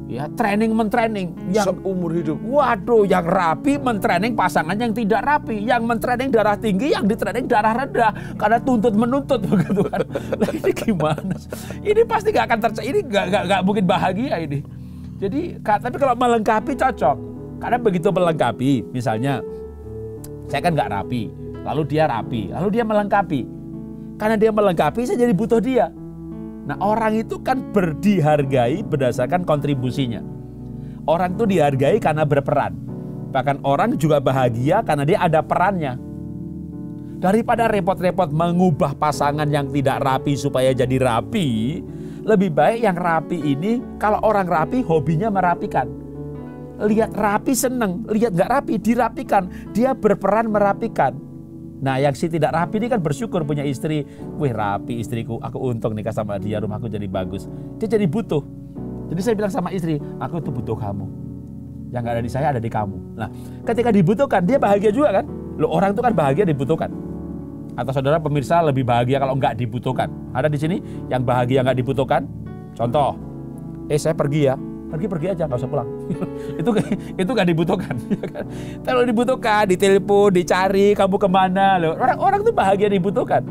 S4: Ya, training mentraining yang
S1: seumur hidup.
S4: Waduh, yang rapi mentraining pasangan yang tidak rapi, yang mentraining darah tinggi, yang ditraining darah rendah, karena tuntut menuntut begitu kan. Nah, ini gimana? Ini pasti nggak akan ini nggak mungkin bahagia ini. Jadi, tapi kalau melengkapi cocok, karena begitu melengkapi, misalnya saya kan nggak rapi, lalu dia rapi, lalu dia melengkapi. Karena dia melengkapi, saya jadi butuh dia. Nah, orang itu kan dihargai berdasarkan kontribusinya. Orang itu dihargai karena berperan. Bahkan orang juga bahagia karena dia ada perannya. Daripada repot-repot mengubah pasangan yang tidak rapi supaya jadi rapi, lebih baik yang rapi ini, kalau orang rapi hobinya merapikan. Lihat rapi seneng, lihat nggak rapi dirapikan. Dia berperan merapikan. Nah, yang si tidak rapi ini kan bersyukur punya istri. Wih, rapi istriku, aku untung nikah sama dia, rumahku jadi bagus. Dia jadi butuh. Jadi saya bilang sama istri, aku tuh butuh kamu. Yang gak ada di saya ada di kamu. Nah, ketika dibutuhkan, dia bahagia juga kan? Loh, orang itu kan bahagia dibutuhkan. Atau saudara pemirsa lebih bahagia kalau nggak dibutuhkan? Ada di sini yang bahagia nggak dibutuhkan? Contoh, saya pergi ya. Pergi aja, nggak usah pulang. itu nggak dibutuhkan. Kalau dibutuhkan, ditelepon, dicari, kamu kemana? Loh, orang tuh bahagia dibutuhkan.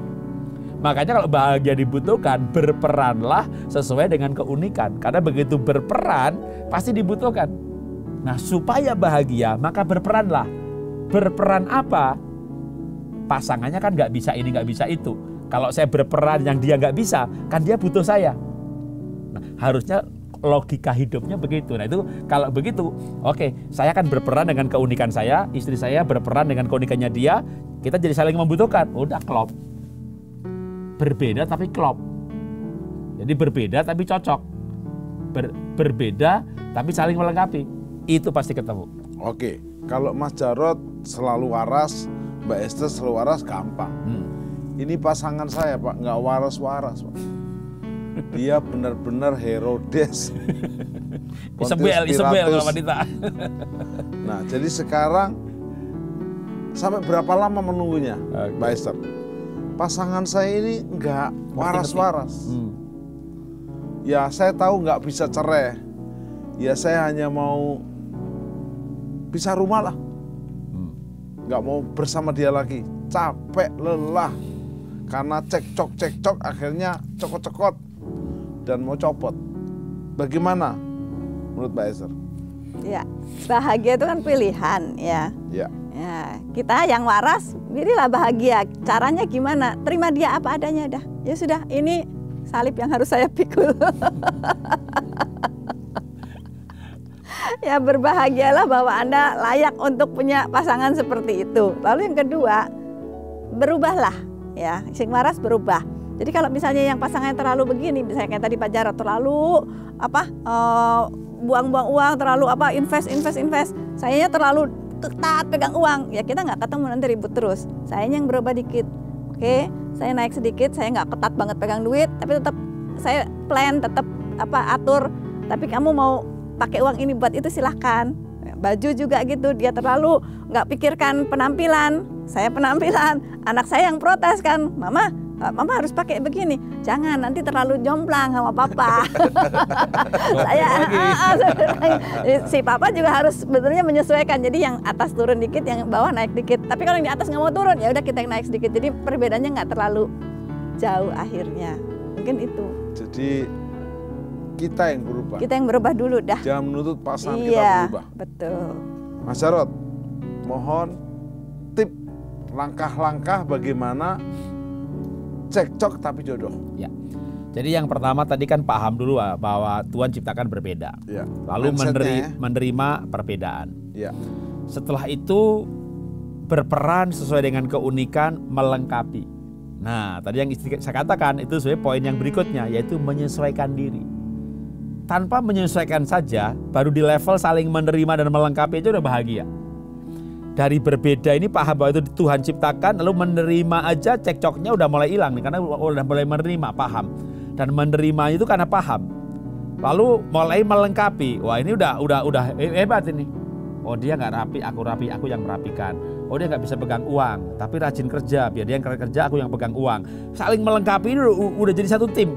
S4: Makanya kalau bahagia dibutuhkan, berperanlah sesuai dengan keunikan. Karena begitu berperan, pasti dibutuhkan. Nah, supaya bahagia, maka berperanlah. Berperan apa? Pasangannya kan nggak bisa ini, nggak bisa itu. Kalau saya berperan yang dia nggak bisa, kan dia butuh saya. Nah, harusnya logika hidupnya begitu. Nah, itu kalau begitu, oke, saya akan berperan dengan keunikan saya, istri saya berperan dengan keunikannya dia, kita jadi saling membutuhkan. Udah klop. Berbeda tapi klop. Jadi berbeda tapi cocok. Berbeda tapi saling melengkapi. Itu pasti ketemu.
S1: Oke, kalau Mas Jarod selalu waras, Mbak Esther selalu waras, gampang. Ini pasangan saya, Pak, nggak waras-waras, Pak. Dia benar-benar Herodes.
S4: Isabel kalau wanita.
S1: Nah, jadi sekarang sampai berapa lama menunggunya, Mbak Esther? Pasangan saya ini nggak waras-waras. Ya, saya tahu nggak bisa cerai. Ya, saya hanya mau pisah rumah lah. Nggak mau bersama dia lagi. Capek, lelah. Karena cekcok akhirnya cokot-cokot dan mau copot. Bagaimana menurut Mbak Esther?
S3: Ya, bahagia itu kan pilihan ya.
S1: Ya.
S3: Ya, kita yang waras, pilihlah bahagia. Caranya gimana? Terima dia apa adanya dah. Ya sudah, ini salib yang harus saya pikul. Ya, berbahagialah bahwa Anda layak untuk punya pasangan seperti itu. Lalu yang kedua, berubahlah. Ya, sing waras berubah. Jadi kalau misalnya yang pasangannya terlalu begini, misalnya kayak tadi Pak Jarod terlalu buang-buang uang, terlalu invest. Sayanya terlalu ketat pegang uang, ya kita nggak ketemu, nanti ribut terus. Sayanya yang berubah dikit. Oke, saya naik sedikit, saya nggak ketat banget pegang duit, tapi tetap saya plan, tetap atur. Tapi kamu mau pakai uang ini buat itu silahkan. Baju juga gitu, dia terlalu nggak pikirkan penampilan. Saya penampilan, anak saya yang protes kan, Mama Mama harus pakai begini. Jangan, nanti terlalu jomplang sama papa. Si papa juga harus sebetulnya menyesuaikan. Jadi yang atas turun dikit, yang bawah naik dikit. Tapi kalau yang di atas nggak mau turun, ya udah kita yang naik sedikit. Jadi perbedaannya nggak terlalu jauh akhirnya. Mungkin itu.
S1: Jadi kita yang berubah.
S3: Kita yang berubah dulu dah.
S1: Jangan menuntut pasangan kita
S3: Iya,
S1: berubah.
S3: betul.
S1: Mas Jarod, mohon tip langkah-langkah bagaimana cekcok tapi jodoh.
S4: Ya. Jadi yang pertama tadi kan paham dulu bahwa Tuhan ciptakan berbeda.
S1: Ya.
S4: Lalu
S1: Mindsetnya,
S4: menerima perbedaan.
S1: ya.
S4: Setelah itu berperan sesuai dengan keunikan, melengkapi. Nah, tadi yang saya katakan itu sebenarnya poin yang berikutnya, yaitu menyesuaikan diri. Tanpa menyesuaikan saja, baru di level saling menerima dan melengkapi aja udah bahagia. Dari berbeda ini paham bahwa itu Tuhan ciptakan, lalu menerima aja cekcoknya udah mulai hilang nih, karena udah mulai menerima, paham. Dan menerima itu karena paham. Lalu mulai melengkapi. Wah, ini udah hebat ini. Oh, dia nggak rapi, aku yang merapikan. Oh, dia nggak bisa pegang uang, tapi rajin kerja, biar dia yang kerja, aku yang pegang uang. Saling melengkapi ini udah jadi satu tim.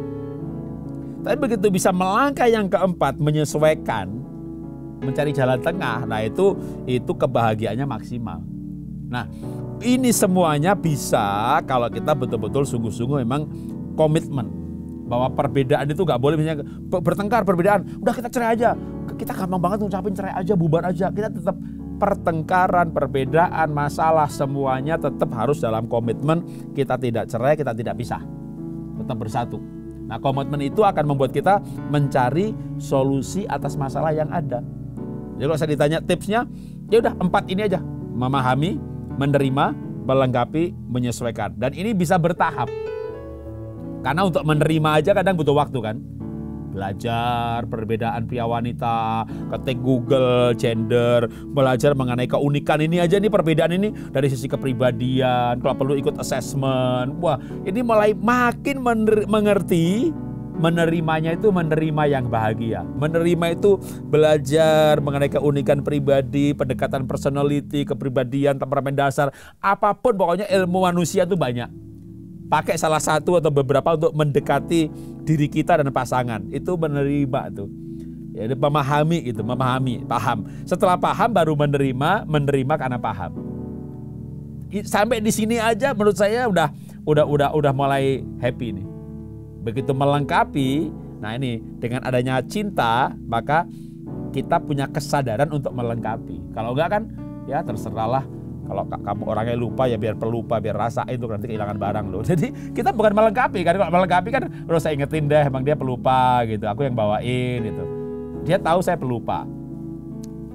S4: Tapi begitu bisa melangkah yang keempat, menyesuaikan, mencari jalan tengah, nah itu kebahagiaannya maksimal. Nah, ini semuanya bisa kalau kita betul-betul sungguh-sungguh memang komitmen bahwa perbedaan itu nggak boleh misalnya bertengkar perbedaan, udah kita cerai aja, kita gampang banget ngucapin cerai aja, bubar aja. Kita tetap pertengkaran, perbedaan, masalah semuanya tetap harus dalam komitmen, kita tidak cerai, kita tidak pisah, tetap bersatu. Nah, komitmen itu akan membuat kita mencari solusi atas masalah yang ada. Jadi kalau saya ditanya tipsnya, ya udah 4 ini aja. Memahami, menerima, melengkapi, menyesuaikan. Dan ini bisa bertahap. Karena untuk menerima aja kadang butuh waktu kan. Belajar perbedaan pria wanita, ketik Google, gender, belajar mengenai keunikan ini aja nih, perbedaan ini dari sisi kepribadian, kalau perlu ikut assessment. Wah, ini mulai makin mengerti. Menerimanya itu menerima yang bahagia. Menerima itu belajar mengenai keunikan pribadi, pendekatan personality, kepribadian, temperamen dasar. Apapun pokoknya ilmu manusia itu banyak. Pakai salah satu atau beberapa untuk mendekati diri kita dan pasangan. Itu menerima tuh. Ya, memahami gitu, paham. Setelah paham baru menerima karena paham. Sampai di sini aja menurut saya udah mulai happy nih. Begitu melengkapi, nah ini dengan adanya cinta, maka kita punya kesadaran untuk melengkapi. Kalau enggak kan, ya terserahlah. Kalau kamu orangnya lupa, ya biar pelupa, biar rasain itu nanti kehilangan barang loh. Jadi kita bukan melengkapi, kan kalau melengkapi kan harus saya ingetin deh, emang dia pelupa gitu, aku yang bawain gitu. Dia tahu saya pelupa.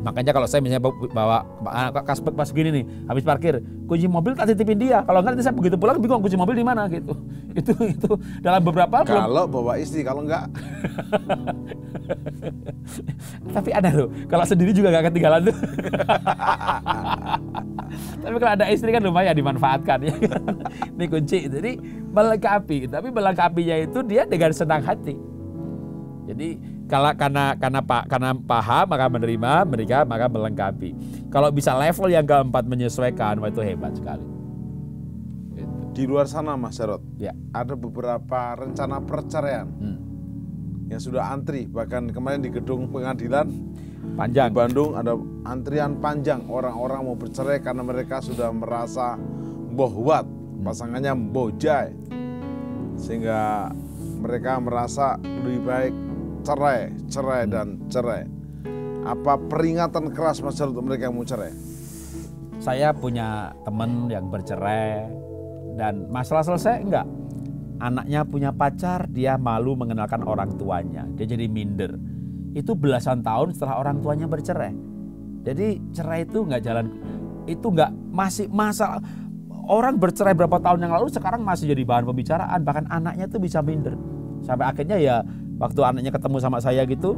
S4: Makanya kalau saya misalnya bawa kaspek pas gini nih, habis parkir, kunci mobil tak titipin dia. Kalau enggak nanti saya begitu pulang bingung kunci mobil di mana gitu. Itu dalam beberapa
S1: kalau bawa istri, kalau enggak.
S4: Tapi aneh loh, kalau sendiri juga enggak ketinggalan tuh. Tapi kalau ada istri kan lumayan dimanfaatkan ya. Ini kunci. Jadi melengkapi, tapi melengkapinya itu dia dengan senang hati. Jadi karena paham maka menerima, mereka maka melengkapi. Kalau bisa level yang keempat menyesuaikan, wah itu hebat sekali.
S1: Di luar sana Mas Jarod,
S4: Ya.
S1: ada beberapa rencana perceraian yang sudah antri. Bahkan kemarin di gedung pengadilan
S4: Panjang.
S1: di Bandung ada antrian panjang, orang-orang mau bercerai karena mereka sudah merasa bohwat, pasangannya bojai, sehingga mereka merasa lebih baik cerai dan cerai. Apa peringatan keras Mas Jarod untuk mereka yang mau cerai?
S4: Saya punya teman yang bercerai dan masalah selesai enggak. Anaknya punya pacar, dia malu mengenalkan orang tuanya, dia jadi minder. Itu belasan tahun setelah orang tuanya bercerai. Jadi cerai itu enggak jalan, itu enggak masih masalah. Orang bercerai berapa tahun yang lalu sekarang masih jadi bahan pembicaraan, bahkan anaknya tuh bisa minder. Sampai akhirnya ya waktu anaknya ketemu sama saya gitu,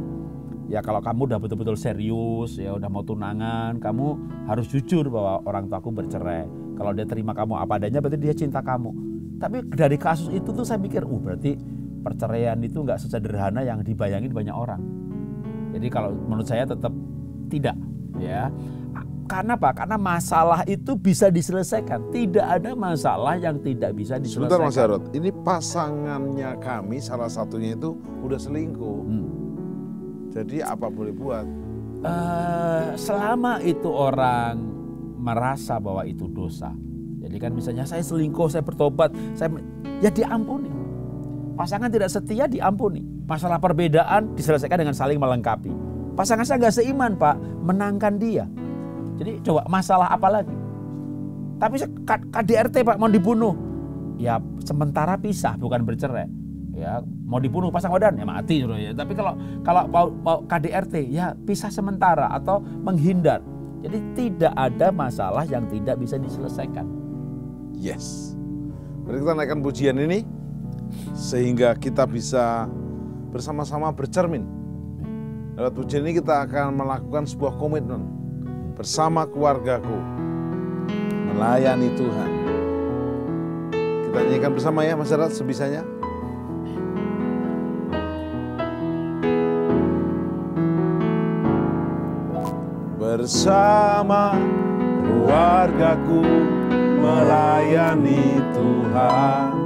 S4: ya kalau kamu udah betul-betul serius, ya udah mau tunangan, kamu harus jujur bahwa orang tuaku bercerai. Kalau dia terima kamu apa adanya, berarti dia cinta kamu. Tapi dari kasus itu tuh saya pikir, berarti perceraian itu nggak sesederhana yang dibayangin banyak orang. Jadi kalau menurut saya tetap tidak, ya. Karena apa? Karena masalah itu bisa diselesaikan. Tidak ada masalah yang tidak bisa diselesaikan.
S1: Sebentar Mas Jarod, ini pasangannya kami salah satunya itu udah selingkuh. Jadi apa boleh buat?
S4: Selama itu orang merasa bahwa itu dosa. Jadi kan misalnya saya selingkuh, saya bertobat, ya diampuni. Pasangan tidak setia diampuni. Masalah perbedaan diselesaikan dengan saling melengkapi. Pasangan saya nggak seiman Pak, menangkan dia. Jadi coba masalah apa lagi? Tapi KDRT Pak mau dibunuh. Ya sementara pisah bukan bercerai. Ya mau dibunuh pasang badan ya mati ya. Tapi kalau mau KDRT ya pisah sementara atau menghindar. Jadi tidak ada masalah yang tidak bisa diselesaikan.
S1: Yes. Mari kita naikkan pujian ini sehingga kita bisa bersama-sama bercermin. Lewat pujian ini kita akan melakukan sebuah komitmen bersama keluargaku melayani Tuhan. Kita nyanyikan bersama ya masyarakat sebisanya. Bersama keluargaku melayani Tuhan,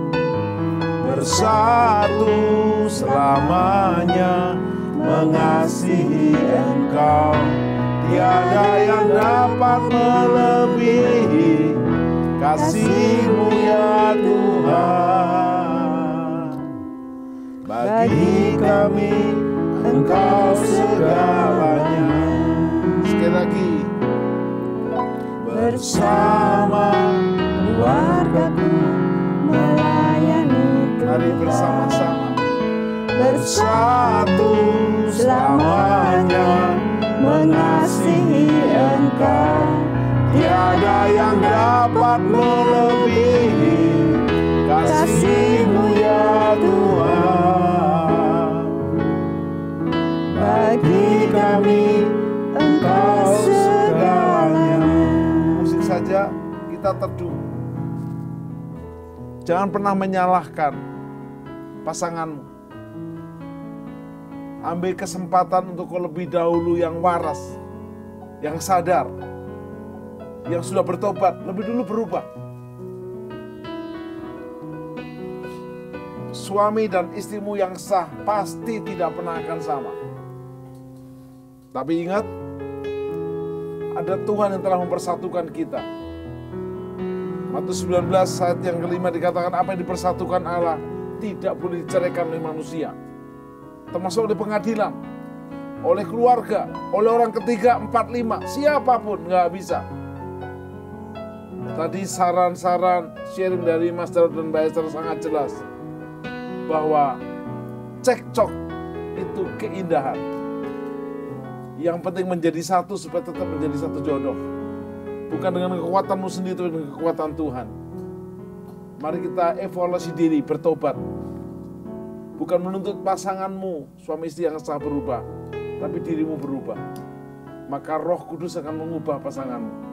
S1: bersatu selamanya mengasihi Engkau. Tiada yang dapat melebihi kasih-Mu ya Tuhan. Bagi kami Engkau segalanya. Sekali lagi. Bersama keluargaku melayani Tuhan. Mari bersama-sama bersatu selamanya mengasihi Engkau. Tiada yang dapat melebihi kasih-Mu ya Tuhan. Bagi kami Engkau segalanya. Musik saja kita teduh. Jangan pernah menyalahkan pasanganmu. Ambil kesempatan untuk kau lebih dahulu yang waras, yang sadar, yang sudah bertobat, lebih dulu berubah. Suami dan istrimu yang sah pasti tidak pernah akan sama. Tapi ingat, ada Tuhan yang telah mempersatukan kita. Matius 19 ayat yang kelima dikatakan apa yang dipersatukan Allah tidak boleh diceraikan oleh manusia. Termasuk oleh pengadilan, oleh keluarga, oleh orang ketiga, 4, 5, siapapun nggak bisa. Tadi saran-saran sharing dari Mas Jarod dan Mbak Esther sangat jelas bahwa cekcok itu keindahan. Yang penting menjadi satu supaya tetap menjadi satu jodoh. Bukan dengan kekuatanmu sendiri, tapi dengan kekuatan Tuhan. Mari kita evaluasi diri, bertobat. Bukan menuntut pasanganmu, suami istri yang sah berubah, tapi dirimu berubah. Maka Roh Kudus akan mengubah pasanganmu.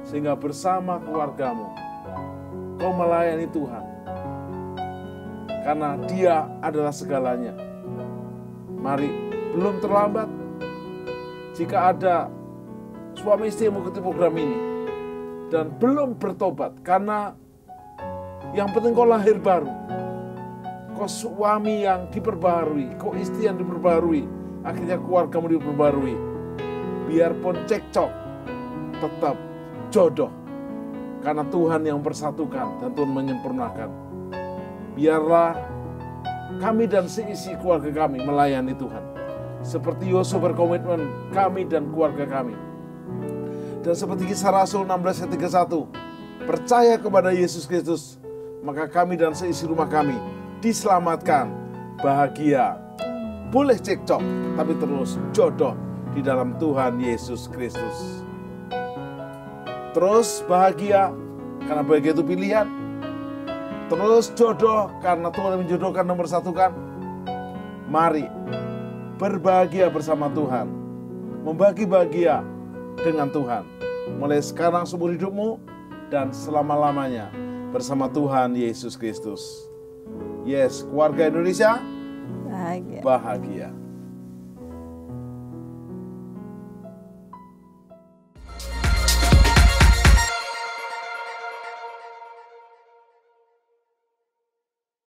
S1: Sehingga bersama keluargamu, kau melayani Tuhan. Karena Dia adalah segalanya. Mari, belum terlambat. Jika ada suami istri yang mengikuti program ini dan belum bertobat, karena yang penting kau lahir baru, kau suami yang diperbarui, kau istri yang diperbarui, akhirnya keluargamu diperbarui. Biarpun cekcok, tetap jodoh, karena Tuhan yang mempersatukan dan Tuhan menyempurnakan. Biarlah kami dan seisi keluarga kami melayani Tuhan. Seperti Yosua berkomitmen kami dan keluarga kami. Dan seperti Kisah Rasul 16 ayat 31, percaya kepada Yesus Kristus, maka kami dan seisi rumah kami diselamatkan, bahagia. Boleh cekcok, tapi terus jodoh di dalam Tuhan Yesus Kristus. Terus bahagia, karena bahagia itu pilihan. Terus jodoh, karena Tuhan menjodohkan dan mempersatukan. Mari berbahagia bersama Tuhan, membagi bahagia dengan Tuhan, mulai sekarang seumur hidupmu dan selama-lamanya bersama Tuhan Yesus Kristus. Yes, keluarga Indonesia bahagia.